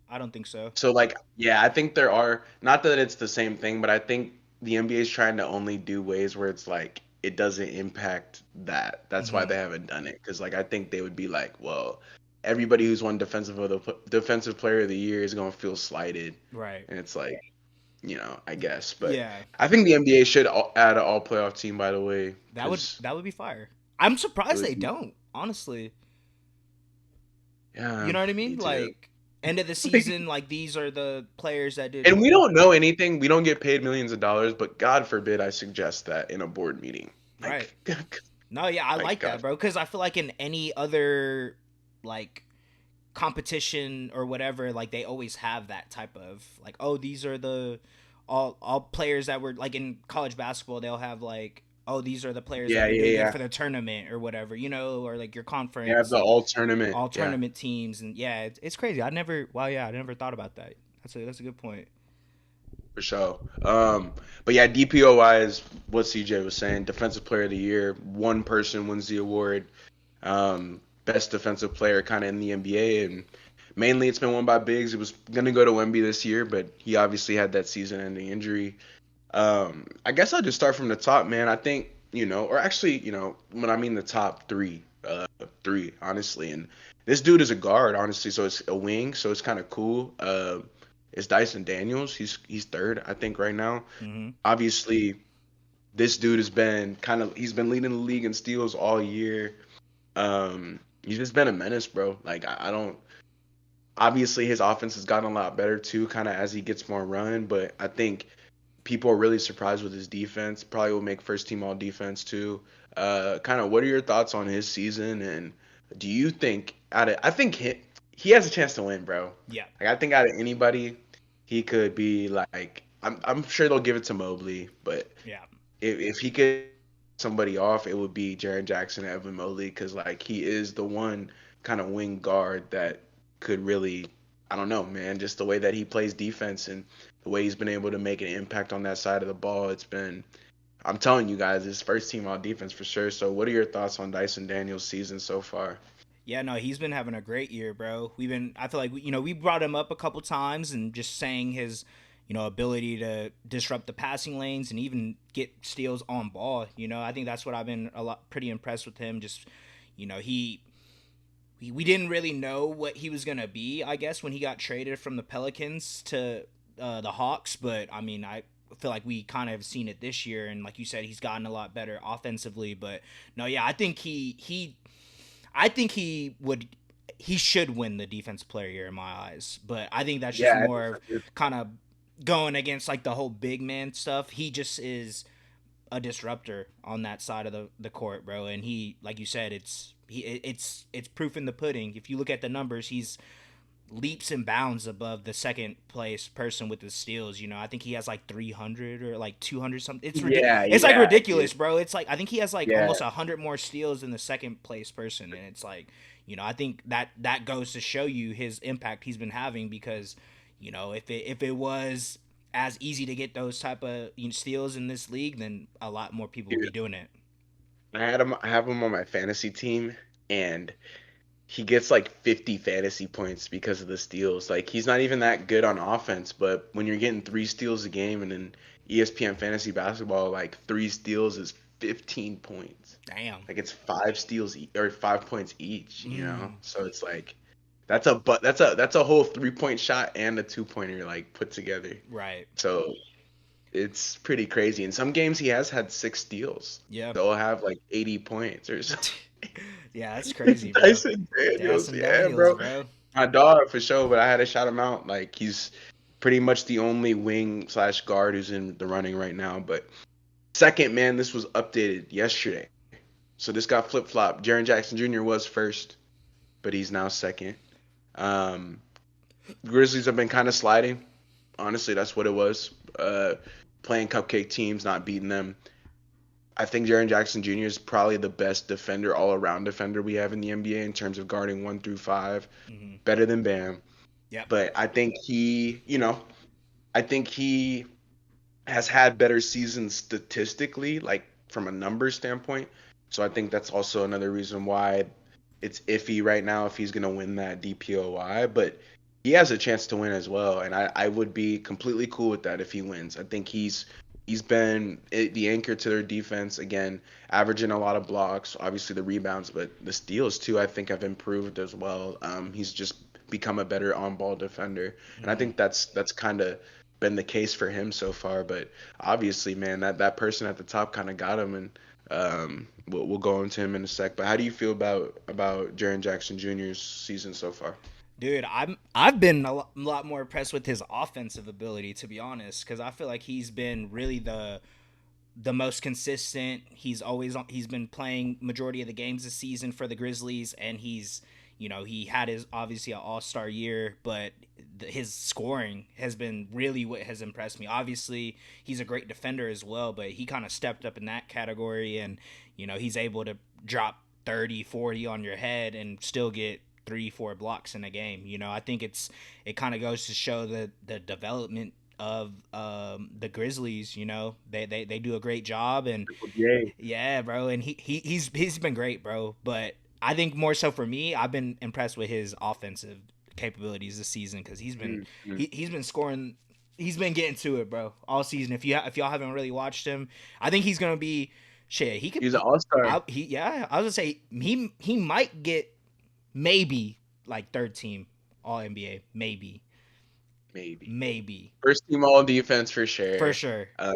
I don't think so. So, like, yeah, I think there are, not that it's the same thing, but I think the NBA is trying to only do ways where it's like it doesn't impact that. That's why Hmm. they haven't done it. Because, like, I think they would be like, well, everybody who's won defensive player of the year is going to feel slighted, Right. and it's like, I guess. But Yeah, I think the NBA should add an all playoff team, by the way, because that would be fire. I'm it surprised would they be, don't. Honestly, you yeah, know what I me mean? too. Like end of the season, like these are the players that did. And we don't know anything. We don't get paid millions of dollars, but God forbid I suggest that in a board meeting. Right. Like, No, yeah, I like like that, God. bro. Because I feel like in any other like competition or whatever, like they always have that type of like, oh, these are the all players that were like in college basketball. They'll have like, oh, these are the players that Yeah, we yeah, did good yeah. for the tournament or whatever, or like your They have conference the and all tournament. all Yeah, tournament teams. And yeah, it's crazy. I never thought about that. That's a good point. for sure. But yeah, DPO wise, what CJ was saying, defensive player of the year, one person wins the award. Best defensive player kind of in the NBA, and mainly it's been won by bigs. It was gonna go to Wemby this year, but he obviously had that season-ending injury. I guess I'll just start from the top, man. I think, or actually, when I mean the top three, honestly. And this dude is a guard, honestly, so it's a wing, so it's kind of cool. It's Dyson Daniels. He's third, I think, right now. Mm-hmm. Obviously, this dude has been he's been leading the league in steals all year. He's just been a menace, bro. Like I don't. Obviously, his offense has gotten a lot better too, kind of as he gets more run. But I think people are really surprised with his defense. Probably will make first team all defense too. Kind of, what are your thoughts on his season? And do you think I think he has a chance to win, bro. Yeah. Like I think out of anybody, he could be like I'm sure they'll give it to Mobley, but Yeah. if he could somebody off, it would be Jaren Jackson and Evan Mobley because like he is the one kind of wing guard that could really, I don't know, man, just the way that he plays defense and the way he's been able to make an impact on that side of the ball. It's been, I'm telling you guys, it's first team all defense for sure. So what are your thoughts on Dyson Daniels' season so far? Yeah, no, he's been having a great year, bro. I feel like, we brought him up a couple times and just saying his, ability to disrupt the passing lanes and even get steals on ball. I think that's what I've been pretty impressed with him. Just, we didn't really know what he was gonna be, I guess, when he got traded from the Pelicans to the Hawks. But I mean, I feel like we kind of seen it this year, and like you said, he's gotten a lot better offensively. But no, yeah, I think I think he should win the defense player year in my eyes. But I think that's just Yeah, more of kind of going against like the whole big man stuff. He just is a disruptor on that side of the court, bro. And he, like you said, it's proof in the pudding. If you look at the numbers, he's leaps and bounds above the second place person with the steals. I think he has like 300 or like 200 something. yeah, It's like yeah, ridiculous, bro. It's like I think he has like yeah. almost 100 more steals than the second place person, and it's like I think that goes to show you his impact he's been having because if it was as easy to get those type of steals in this league, then a lot more people would be Dude, doing it. I have him on my fantasy team, and he gets like 50 fantasy points because of the steals. Like he's not even that good on offense, but when you're getting three steals a game and in ESPN fantasy basketball, like three steals is 15 points. Damn. Like it's five steals or 5 points each. Mm, So it's like that's a whole 3 point shot and a 2 pointer like put together. right. So it's pretty crazy. In some games he has had six steals. Yeah. They'll have like 80 points or something. Yeah, that's crazy, bro. Dyson Daniels, Dyson yeah, Daniels, bro. bro. My dog for sure, but I had to shout him out. Like he's pretty much the only wing slash guard who's in the running right now. But second, man, this was updated yesterday. So this got flip flopped. Jaren Jackson Jr. was first, but he's now second. Um, Grizzlies have been kind of sliding. Honestly, that's what it was. Playing cupcake teams, not beating them. I think Jaren Jackson Jr. is probably the best defender, all around defender we have in the NBA in terms of guarding 1 through 5. Mm-hmm. Better than Bam. Yep. But I think I think he has had better seasons statistically, like from a numbers standpoint. So I think that's also another reason why it's iffy right now if he's gonna win that DPOY. But he has a chance to win as well, and I would be completely cool with that if he wins. I think he's been the anchor to their defense again, averaging a lot of blocks, obviously the rebounds, but the steals too. I think have improved as well. He's just become a better on-ball defender, and I Mm-hmm. think that's kind of been the case for him so far. But obviously, man, that person at the top kind of got him, and we'll go into him in a sec. But how do you feel about Jaren Jackson Jr.'s season so far? Dude, I've been a lot more impressed with his offensive ability, to be honest, because I feel like he's been really the most consistent. He's been playing majority of the games this season for the Grizzlies, and he had his obviously an All-Star year, but his scoring has been really what has impressed me. Obviously, he's a great defender as well, but he kind of stepped up in that category, and he's able to drop 30, 40 on your head and still get 3, 4 blocks in a game. I think it kind of goes to show the development of the Grizzlies. They do a great job, and Yay. yeah, bro, and he's been great, bro. But I think more so for me, I've been impressed with his offensive capabilities this season because Mm-hmm. he's been scoring. He's been getting to it, bro, all season. If y'all haven't really watched him, I think he's gonna be shit. He could. He's an all-star, Yeah, I was gonna say he might get maybe like third team All NBA, maybe, maybe. maybe First team all defense for for sure. sure. Uh,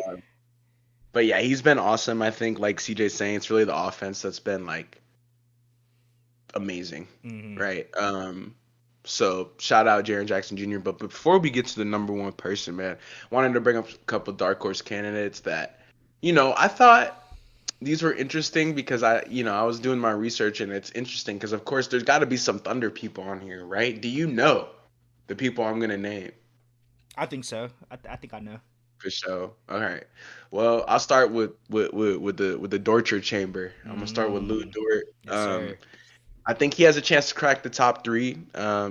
but yeah, he's been awesome. I think, like CJ's saying, it's really the offense that's been like amazing, Hmm. right? So shout out Jaren Jackson Jr. But before we get to the number one person, man, wanted to bring up a couple dark horse candidates that, I thought these were interesting because I was doing my research and it's interesting because of course there's got to be some Thunder people on here, right? Do you know the people I'm gonna name? I think so. I think I know. For sure. All right. Well, I'll start with the Dorture Chamber. I'm gonna start with Lou Mm, Dort. yes, sir. I think he has a chance to crack the top three.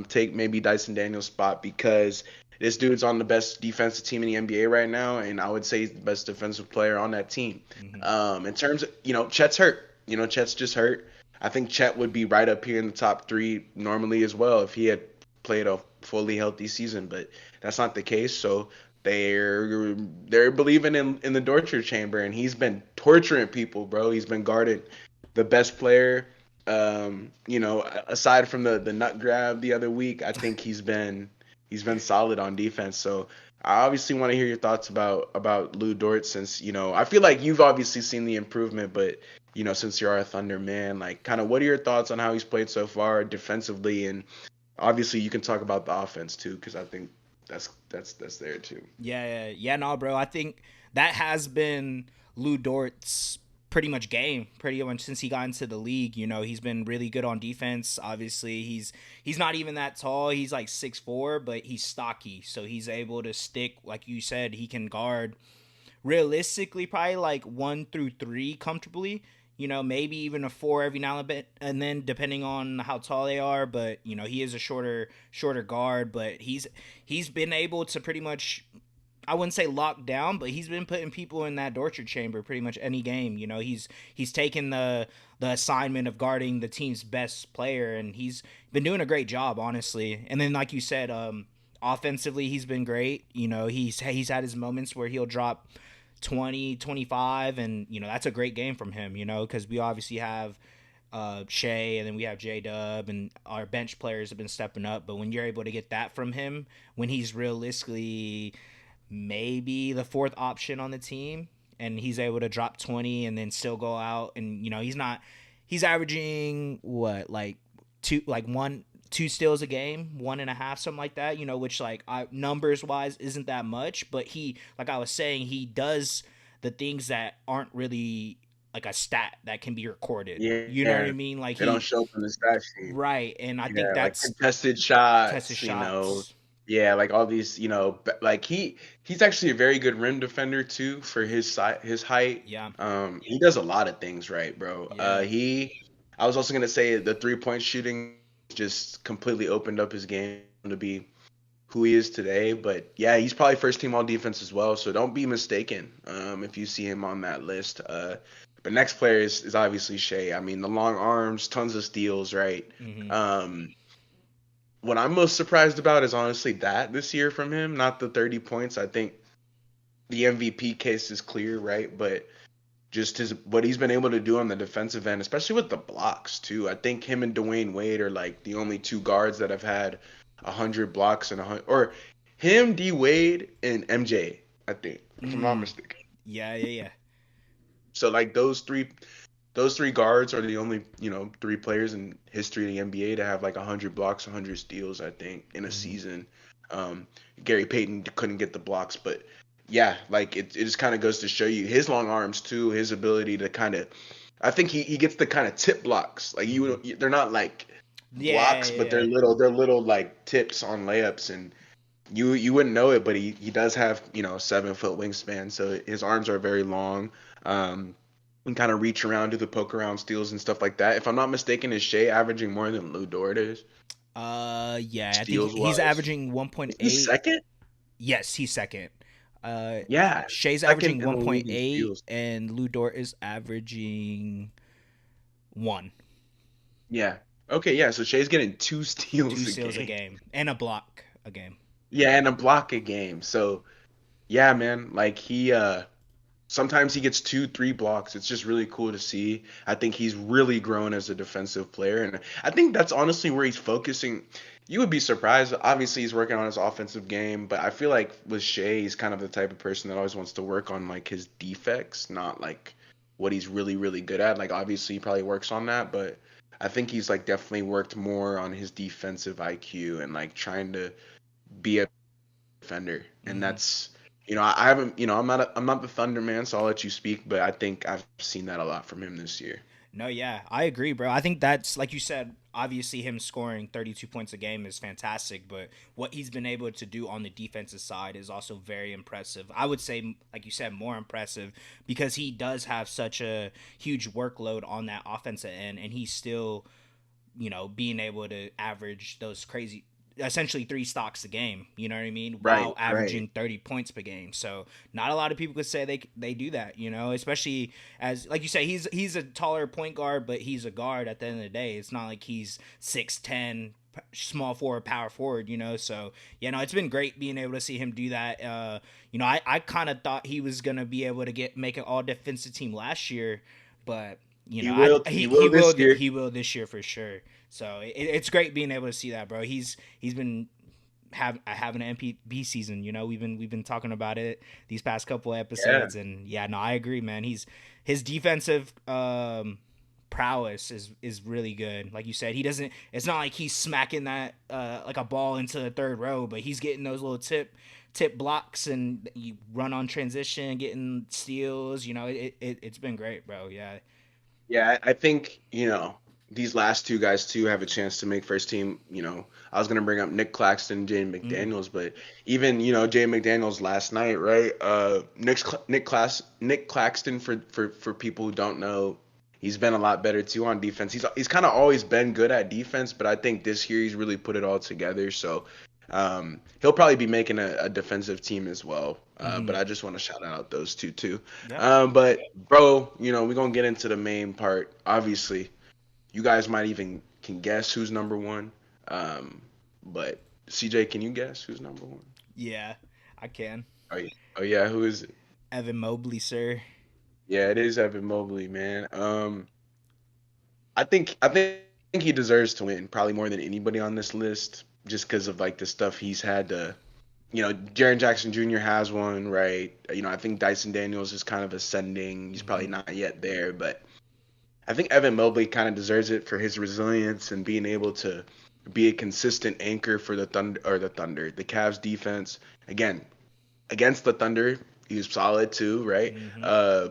Take maybe Dyson Daniels' spot because this dude's on the best defensive team in the NBA right now, and I would say he's the best defensive player on that team. Hmm. In terms of, Chet's hurt. Chet's just hurt. I think Chet would be right up here in the top three normally as well if he had played a fully healthy season, but that's not the case. So they're believing in the torture chamber, and he's been torturing people, bro. He's been guarding the best player. Aside from the nut grab the other week, I think he's been solid on defense. So I obviously want to hear your thoughts about Lou Dort since I feel like you've obviously seen the improvement, but since you're a Thunder man, like kind of what are your thoughts on how he's played so far defensively, and obviously you can talk about the offense too because I think that's there too. Yeah. No, bro. I think that has been Lou Dort's pretty much game, pretty much since he got into the league. He's been really good on defense. Obviously, he's not even that tall. He's like 6'4", but he's stocky, so he's able to stick. Like you said, he can guard realistically probably like 1 through 3 comfortably. Maybe even a 4 every now and then, depending on how tall they are. But he is a shorter guard. But he's been able to pretty much, I wouldn't say lock down, but he's been putting people in that torture chamber pretty much any game. He's taken the assignment of guarding the team's best player, and he's been doing a great job, honestly. And then, like you said, offensively, he's been great. He's had his moments where he'll drop 20, 25, and that's a great game from him. Because we obviously have Shea, and then we have J Dub, and our bench players have been stepping up. But when you're able to get that from him, when he's realistically maybe the fourth option on the team, and he's able to drop 20 and then still go out, and he's averaging what, like two, like one 2 steals a game, 1.5, something like that. Which like numbers wise isn't that much, but he, like I was saying, he does the things that aren't really like a stat that can be recorded. You know what I Yeah, mean? Like they don't he show up on the stat sheet. right, and I think Yeah, like that's contested tested shots, shots. yeah, like all these, like he's actually a very good rim defender too for his height. Yeah, He does a lot of things right, bro. yeah. I was also gonna say the 3-point shooting just completely opened up his game to be who he is today. But yeah, he's probably first team all defense as well. So don't be mistaken if you see him on that list. But next player is obviously Shea. I mean, the long arms, tons of steals, right? Hmm. Um, what I'm most surprised about is honestly that this year from him, not the 30 points. I think the MVP case is clear, right? But just his what he's been able to do on the defensive end, especially with the blocks too. I think him and Dwayne Wade are like the only two guards that have had 100 blocks and 100, or him, D Wade, and MJ. I think, if I'm not Mm. mistaken. Yeah, yeah, yeah. So like those three guards are the only, 3 players in history of the NBA to have like 100 blocks, 100 steals, I think, in a Hmm. season. Um, Gary Payton couldn't get the blocks, but yeah, like it just kind of goes to show you his long arms too, his ability to kind of, I think he gets the kind of tip blocks. Like Hmm. they're not like Yeah, blocks, but yeah, they're little like tips on layups, and you wouldn't know it, but he does have 7 foot wingspan, so his arms are very long. Um, and kind of reach around, do the poke around steals and stuff like that. If I'm not mistaken, is Shea averaging more than Lou Dort is yeah. I think steals he's wise? averaging Is he 1.8. second? Yes, he's second. Uh, Yeah, Shea's second averaging in the league in 1.8, steals. and Lou Dort is averaging 1, Yeah. Okay, yeah. So Shea's getting two two steals a steals a game. game, and a block a game. Yeah, and a block a game. So yeah, man. Like sometimes he gets 2, 3 blocks. It's just really cool to see. I think he's really grown as a defensive player, and I think that's honestly where he's focusing. You would be surprised. Obviously, he's working on his offensive game, but I feel like with Shea, he's kind of the type of person that always wants to work on like his defects, not like what he's really, really good at. Like obviously, he probably works on that, but I think he's like definitely worked more on his defensive IQ and like trying to be a defender, and Hmm. that's I haven't I'm not the Thunder man, so I'll let you speak, but I think I've seen that a lot from him this year. No, yeah, I agree, bro. I think that's like you said. Obviously, him scoring 32 points a game is fantastic, but what he's been able to do on the defensive side is also very impressive. I would say, like you said, more impressive because he does have such a huge workload on that offensive end, and he's still, being able to average those crazy, essentially 3 stocks a game. You know what I mean? Right, While right. averaging 30 points per game. So not a lot of people could say they do that. Especially as like you say, he's a taller point guard, but he's a guard at the end of the day. It's not like he's 6'10", small forward, power forward. So it's been great being able to see him do that. I kind of thought he was gonna be able to make an all defensive team last year, but He will he will this year. he will this year for sure. So it's great being able to see that, bro. He's been having an MPB season. We've been talking about it these past couple of Yeah. episodes, and yeah, no, I agree, man. His defensive prowess is really good. Like you said, he doesn't. It's not like he's smacking that like a ball into the third row, but he's getting those little tip blocks, and you run on transition, getting steals. It's been great, bro. Yeah. Yeah, I think, these last two guys too have a chance to make first team. I was gonna bring up Nick Claxton, Jaden Mm. McDaniels, but even, Jaden McDaniels last night, right? Nick Claxton, for people who don't know, he's been a lot better too on defense. He's kind of always been good at defense, but I think this year he's really put it all together. So he'll probably be making a defensive team as well. But Hmm. I just want to shout out those two too. Yep. But bro, we're gonna get into the main part. Obviously, you guys might even can guess who's number one. Um, but CJ, can you guess who's number one? Yeah, I can. Oh yeah, oh yeah, who is it? Evan Mobley, sir. Yeah, it is Evan Mobley, man. I think he deserves to win probably more than anybody on this list, just because of like the stuff he's had to. Jaren Jackson Jr. has one, right? I think Dyson Daniels is kind of ascending. He's probably Hmm. not yet there, but I think Evan Mobley kind of deserves it for his resilience and being able to be a consistent anchor for the Cavs defense. Again, against the Thunder, he was solid too, right? Hmm.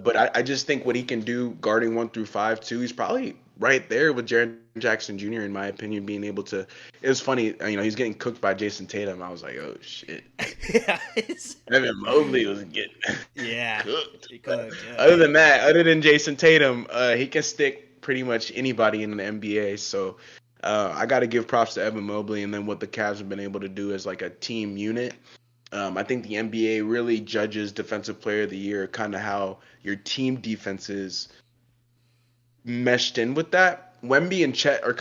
But I just think what he can do guarding 1 through 5 too, he's probably right there with Jaren Jackson Jr. in my opinion, being able to. It was funny, he's getting cooked by Jason Tatum. I was like, oh shit. Yeah. Evan Mobley was getting Yeah. cooked. He But cooked. Yeah. other than that, other than Jason Tatum, he can stick pretty much anybody in the NBA. So I got to give props to Evan Mobley, and then what the Cavs have been able to do as like a team unit. I think the NBA really judges Defensive Player of the Year kind of how your team defenses meshed in with that. Wemby and Chet are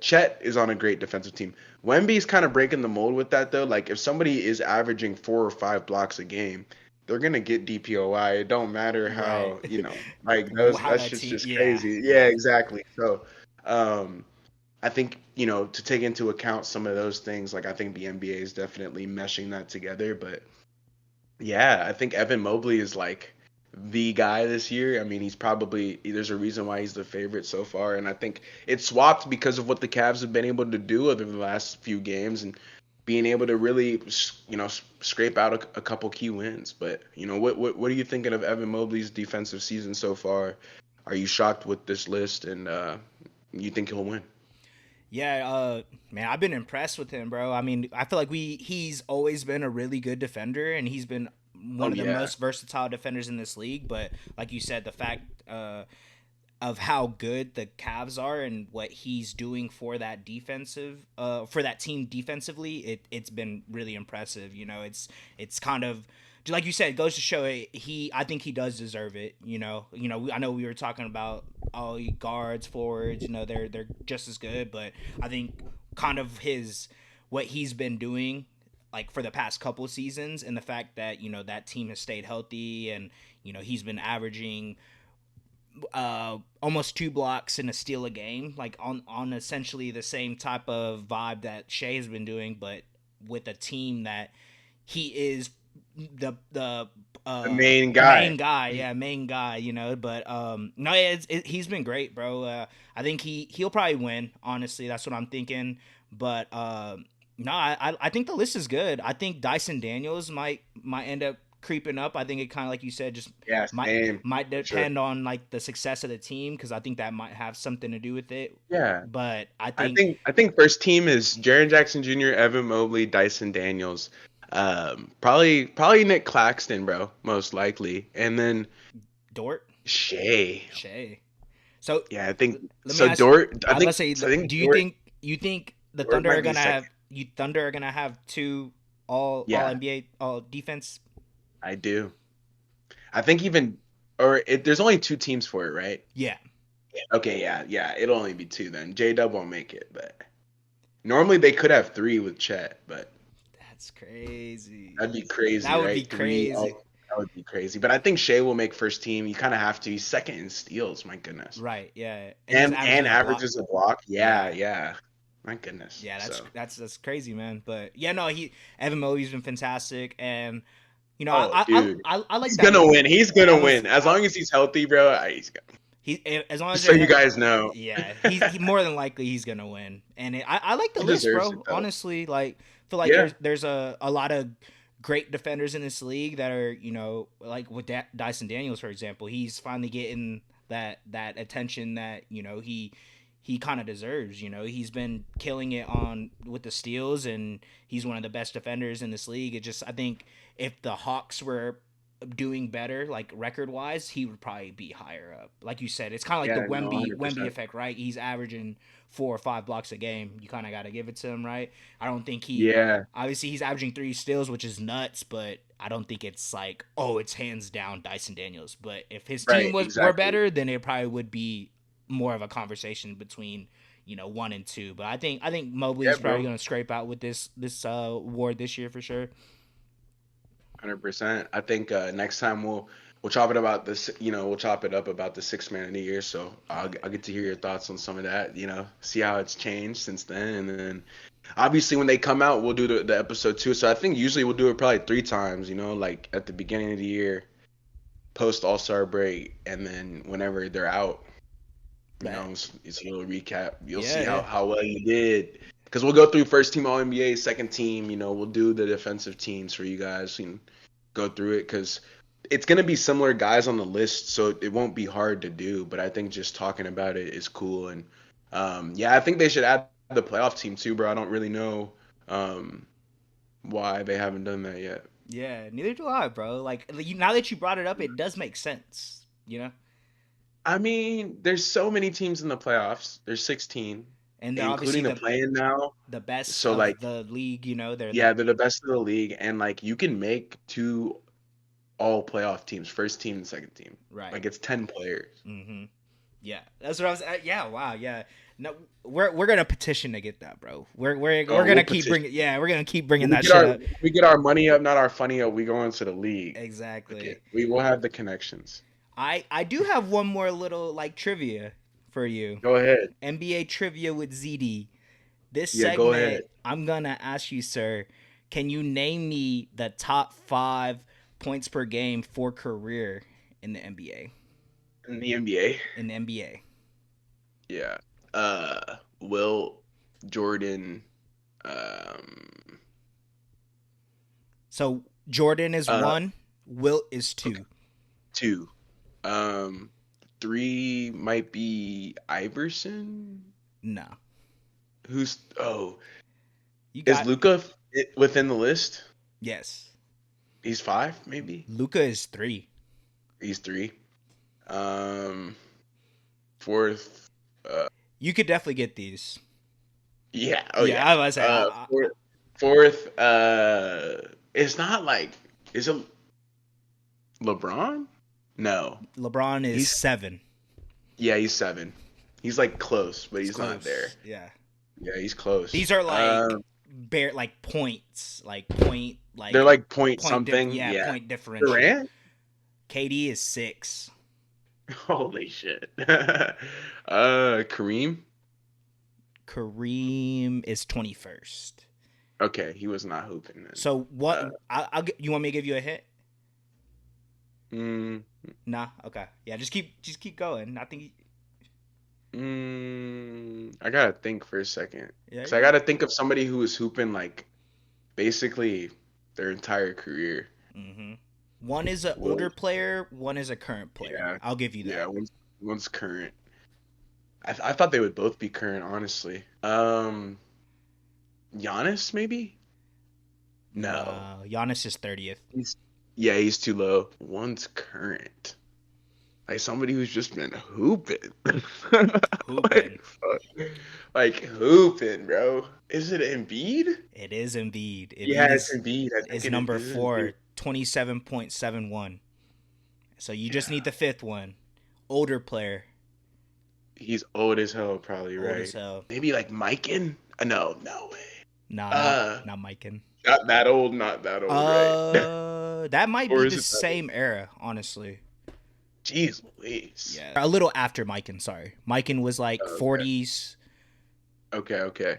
Chet is on a great defensive team. Wemby's kind of breaking the mold with that though. Like if somebody is averaging 4 or 5 blocks a game, they're gonna get DPOI. It don't matter Right. how like those How that that shit's team? just Yeah. crazy. Yeah, Yeah. exactly. So I think to take into account some of those things, like I think the NBA is definitely meshing that together. But yeah, I think Evan Mobley is like the guy this year. I mean, there's a reason why he's the favorite so far, and I think it swapped because of what the Cavs have been able to do over the last few games and being able to really, scrape out a couple key wins. But what are you thinking of Evan Mobley's defensive season so far? Are you shocked with this list, and you think he'll win? Yeah, man, I've been impressed with him, bro. I mean, I feel like he's always been a really good defender, and he's been one Oh of the yeah, most versatile defenders in this league. But like you said, the fact of how good the Cavs are and what he's doing for that for that team defensively, it's been really impressive. It's kind of like you said, it goes to show I think he does deserve it. I know we were talking about all guards, forwards. They're just as good, but I think kind of what he's been doing like for the past couple seasons, and the fact that that team has stayed healthy, and he's been averaging almost 2 blocks and a steal a game, like on essentially the same type of vibe that Shea has been doing, but with a team that he is the the main main guy. guy, yeah, main guy, But no, yeah, he's been great, bro. I think he'll probably win. Honestly, that's what I'm thinking. But no, I think the list is good. I think Dyson Daniels might end up creeping up. I think it kind of like you said, just Yeah, might same. might For sure. depend on like the success of the team, because I think that might have something to do with it. Yeah. But I I think think I think first team is Jaren Jackson Jr., Evan Mobley, Dyson Daniels, probably Nick Claxton, bro, most likely, and then Dort, Shea. Shea. So Yeah, I think let me so. ask. Dort. I Let's think say, so. I think do you think the Dort Thunder are might be gonna have second. Thunder are gonna have two all Yeah, NBA all defense? I do. I think there's only 2 teams for it, right? Yeah, Okay, yeah, yeah. It'll only be 2 then. J Dub won't make it, but normally they could have 3 with Chet, but that's crazy. that'd be crazy, That would be right? 3. Oh, crazy. that would be crazy. But I think Shea will make first team. You kind of have to. He's second in steals. My goodness. Right. Yeah, and he's And averaging a block. averages a block. Yeah, Yeah. yeah. My goodness. Yeah, So. that's crazy, man. But yeah, no, Evan Mobley's been fantastic, and Oh, dude. I like He's that. gonna win. He's I gonna was win as I, long as he's healthy, bro. He's gonna. he as long as Just so they're you guys know, yeah, he more than likely he's gonna win. And I like the he list, deserves it bro. though. Honestly, like feel like Yeah. there's a lot of great defenders in this league that are like with Dyson Daniels, for example. He's finally getting that attention that he kind of deserves. He's been killing it on with the steals, and he's one of the best defenders in this league. It just I think if the Hawks were doing better, like record wise, he would probably be higher up. Like you said, it's kind of like the Yeah. No. Wemby 100%. effect, right? He's averaging 4 or 5 blocks a game. You kind of got to give it to him, right? I don't think Yeah. obviously he's averaging 3 steals, which is nuts, but I don't think it's like, oh, it's hands down Dyson Daniels. But if his team Right. were Exactly. better, then it probably would be more of a conversation between 1 and 2. But I think Yeah, Mobley's probably bro. going to scrape out with this award this year for sure. 100%. I think next time we'll chop it about this. We'll chop it up about the 6 man of the year. So I'll get to hear your thoughts on some of that. See how it's changed since then, and then obviously when they come out, we'll do the episode 2. So I think usually we'll do it probably 3 times. Like at the beginning of the year, post All Star break, and then whenever they're out. But It's a little recap. You'll yeah, see how, yeah. how well you did. because we'll go through first team All NBA, second team. We'll do the defensive teams for you guys and go through it because it's gonna be similar guys on the list, so it won't be hard to do. But I think just talking about it is cool, and yeah, I think they should add the playoff team too, bro. I don't really know why they haven't done that yet. Yeah, neither do I, bro. Like now that you brought it up, it does make sense. I mean, there's so many teams in the playoffs. There's 16, And they're obviously including the play-in now. the best So of like, the league. they're the best of the league, and like you can make two all playoff teams, first team and second team. Right. Like it's 10 players. Mm-hmm. Yeah, that's what I was. Yeah, wow, yeah. No, we're gonna petition to get that, bro. We're gonna keep bringing. Yeah, we're gonna keep bringing that shit up. We get our money up, not our funny up. We go into the league. Exactly. Okay. We will have the connections. I do have one more little like trivia for you. Go ahead. NBA trivia with ZD. This Go ahead. segment, I'm gonna ask you, sir. Can you name me the top 5 points per game for career in the NBA? In the NBA. In the NBA. Yeah. Will Jordan. So Jordan is 1. Wilt is 2. Okay. 2. 3 might be Iverson. No. Who's Is Luka within the list? Yes. He's 5, maybe. Luka is 3. He's 3. 4th. You could definitely get these. Yeah. Oh yeah. I was saying. Fourth. It's not like. Is it LeBron? No. LeBron is 7. Yeah, he's 7. He's like close, but he's close. Not there. Yeah. Yeah, he's close. These are like bare like points, like point, like they're like point something. Point differential. Durant? KD is 6. Holy shit. Kareem? Kareem is 21st. Okay, he was not hooping then. So what? You want me to give you a hit? Nah. Okay. Yeah. Just keep going. I think. I gotta think for a second. Yeah. Cause I gotta think of somebody who was hooping like basically their entire career. Mm-hmm. One is an older player. One is a current player. Yeah. I'll give you that. Yeah. One's current. I thought they would both be current, honestly. Giannis, maybe? No. Giannis is 30th. He's too low. One's current. Like somebody who's just been hooping. like hooping, bro. Is it Embiid? It is Embiid. It's Embiid. It's number 4, 27.71. So you just need the 5th one. Older player. He's old as hell, probably, old right? As hell. Maybe like Mikan? No way. Nah, not Mikan. Not that old, right? That might be the same era, honestly. Jeez Louise. Yeah. A little after Mikan, sorry. Mikan was like 40s. Okay.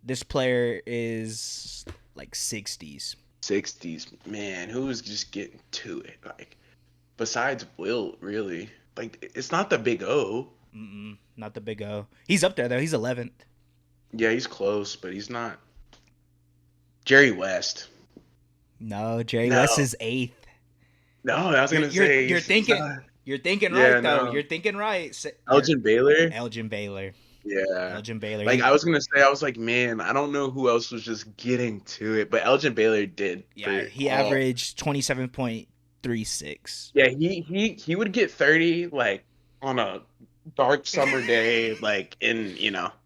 This player is like 60s. 60s. Man, who's just getting to it? Like, besides Wilt, really. Like, it's not the Big O. Not the Big O. He's up there, though. He's 11th. Yeah, he's close, but he's not. Jerry West. No, Jerry West is 8th. No, I was going to say. You're thinking right, though. No. You're thinking right. Elgin Baylor? Elgin Baylor. Yeah. Elgin Baylor. Like, I was going to say, I was like, man, I don't know who else was just getting to it, but Elgin Baylor did. Yeah, he averaged 27.36. Yeah, he would get 30, like, on a dark summer day, like, in,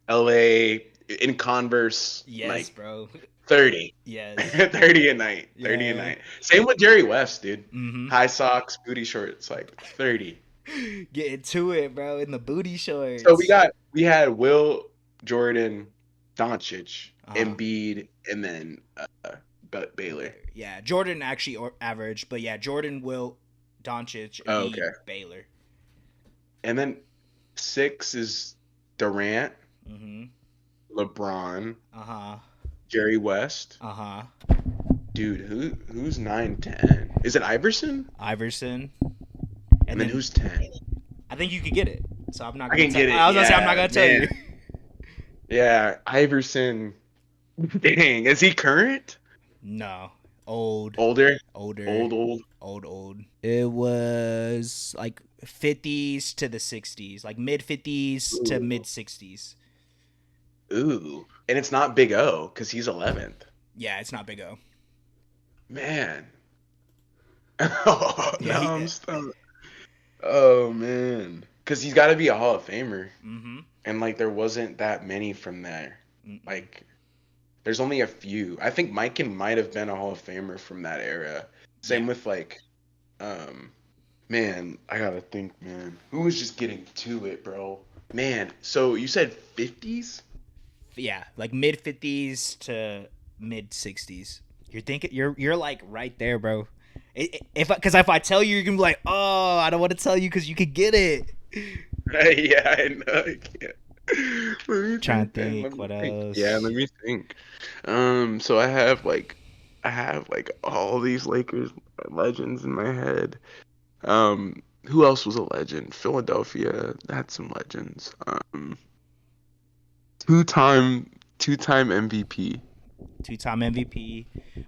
LA, in Converse. Yes, like, bro. 30. Yes. 30 a night. 30 a night. Same with Jerry West, dude. Mm-hmm. High socks, booty shorts, like 30. Getting to it, bro, in the booty shorts. So we had Will, Jordan, Doncic, Embiid, and then Baylor. Yeah, Jordan actually averaged, but yeah, Jordan, Will, Doncic, Embiid, Baylor. And then 6 is Durant, LeBron, Jerry West. Dude, who's 9, 10? Is it Iverson? Iverson. And then who's 10? I think you could get it. So I'm not. I can get it. I was gonna say I'm not gonna tell you. Yeah, Iverson. Dang, is he current? No, old, Older? older, Old. old. It was like 50s to the 60s, like mid 50s to Ooh. mid 60s. Ooh. And it's not Big O because he's 11th. Yeah, it's not Big O. Man. Oh, Yeah, no, I'm stuck. Oh, man. Because he's got to be a Hall of Famer. mm-hmm. And, like, there wasn't that many from there. Mm-mm. Like, there's only a few. I think Mikan might have been a Hall of Famer from that era. Yeah, Same with, like, um, man, I gotta think, man. Who was just getting to it, bro? Man, so you said 50s? yeah, like mid 50s to mid 60s. You're thinking you're like right there, bro. If I tell you, you're gonna be like, oh, I don't want to tell you because you could get it. Yeah, I know. I can't. Let me Trying to think, man. Let think me what think. Yeah, else. let me think. So I have like all these Lakers legends in my head. Who else was a legend? Philadelphia had some legends. Two-time, two-time MVP, Two-time MVP,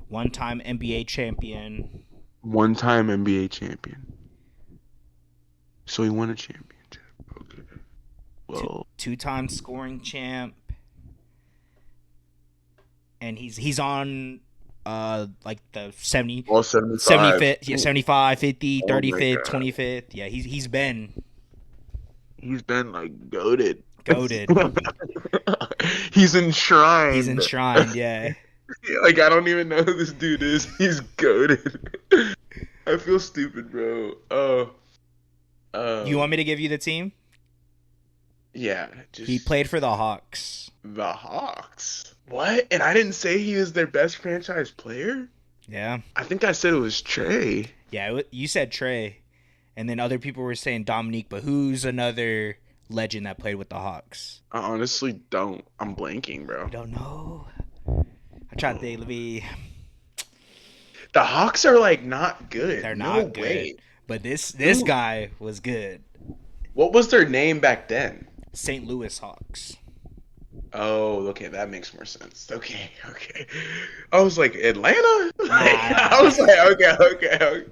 one-time NBA champion, one-time NBA champion. So he won a championship. Okay. two, Well, two-time scoring champ, and he's on like the all 75. 75th, yeah, 75, 50, Oh my 35th, God. 25th. Yeah, he's been He's been like goaded. goaded. He's He's enshrined. enshrined, yeah. Like I don't even know who this dude is. He's goaded. I feel stupid, bro. Oh, You want me um, to give you the team? yeah, He just played for the Hawks. the Hawks. What? And I didn't say he was their best franchise player? Yeah. I think I said it was Trey. Yeah, you said Trey, and then other people were saying Dominique, but who's another legend that played with the Hawks? I honestly don't. I'm blanking, You bro. don't know? I tried to think. Let me. The Hawks are like not good. They're No not good, way. but this Who? guy was good. What was their name back then? St. Louis Hawks. Oh, okay, that makes more sense. Okay, okay. I was like Atlanta. Like I Nah, was like, okay.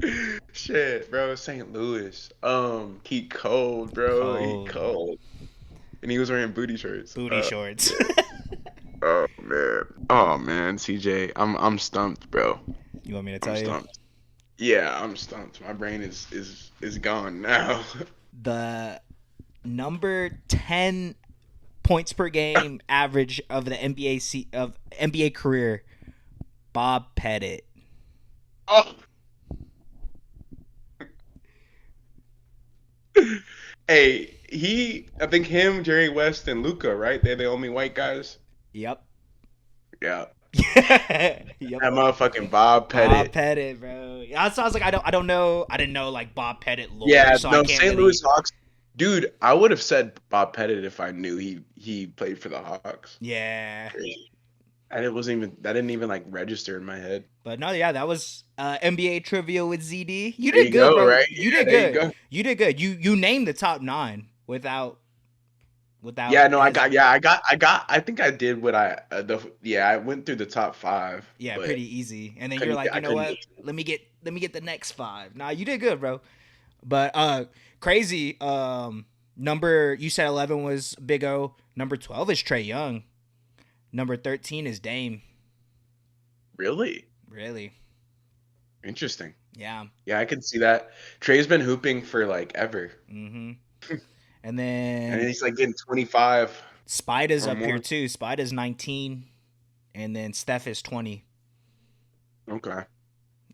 Shit, bro, St. Louis. He cold, bro. He cold cold, and he was wearing booty shorts. booty shorts. Yeah. Oh man. Oh man, CJ, I'm stumped, bro. You want me to I'm tell you? stumped. Yeah, I'm stumped. My brain is gone now. The number 10 points per game average of the of NBA career, Bob Pettit. Oh. Hey, I think him, Jerry West, and Luca, right? They're the only white guys. Yep. Yeah. Yep. That motherfucking Bob Bob Pettit. Pettit, bro. Yeah, so I was like, I don't know. I didn't know like Bob Pettit lore, Yeah, so I no, can't St. Louis really. Hawks. Dude, I would have said Bob Pettit if I knew he played for the Hawks. Yeah, Crazy. And it wasn't even that didn't even like register in my head. but no, yeah, that was NBA trivia with ZD. You There did you good, go, bro. right? You Yeah, did there you good. go. You did good. You named the top nine without Yeah, no, hesitation. I think I did what I went through the top five, Yeah, but pretty easy. And then you're like, I you know couldn't what? get to Let me get the next five. Nah, you did good, bro. But crazy. Number you said 11 was Big O. Number 12 is Trey Young. Number 13 is Dame. really Really? interesting. Yeah. Yeah, I can see that. Trey's been hooping for like ever. Mm-hmm. And And then he's like getting 25 Spida's or up here more. too. Spida's 19, and then Steph is 20. Okay.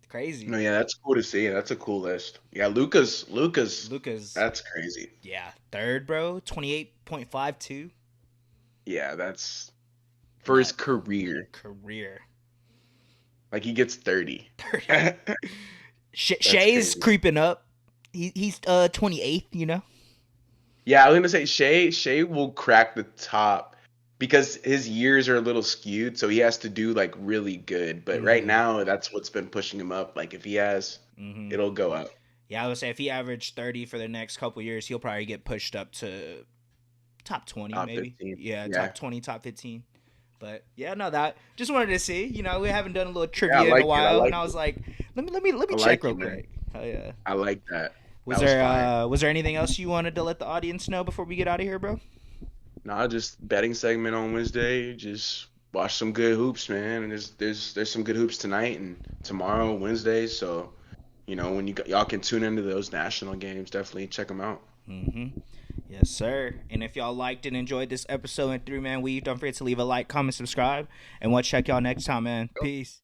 Crazy. No, yeah, that's cool to see. That's a cool list. Yeah, Lucas, Luca's that's crazy. yeah third, bro. 28.52. Yeah, that's for his Nut career. career. Like he gets 30. 30. That's Shay's crazy. creeping up. He's 28th. You know. Yeah, I was gonna say Shea will crack the top because his years are a little skewed, so he has to do like really good. But right Mm-hmm. now, that's what's been pushing him up. Like if he has, Mm-hmm. it'll go up. Yeah, I would say if he averaged 30 for the next couple years, he'll probably get pushed up to top 20 Top maybe. 15. Yeah, Yeah. top 20, top 15. But yeah, no, that just wanted to see. We haven't done a little Yeah, I trivia in a like it. I while, and like I was it. like, let me I check like real it, man. quick. Oh yeah. I like that. Was That was there fire. was there anything else you wanted to let the audience know before we get out of here, bro? Nah, just betting segment on Wednesday. Just watch some good hoops, man. And there's some good hoops tonight and tomorrow, Wednesday. So when y'all can tune into those national games, definitely check them out. Mm-hmm. Yes, sir. And if y'all liked and enjoyed this episode in Three Man Weave, don't forget to leave a like, comment, subscribe, and we'll check y'all next time, man. Peace.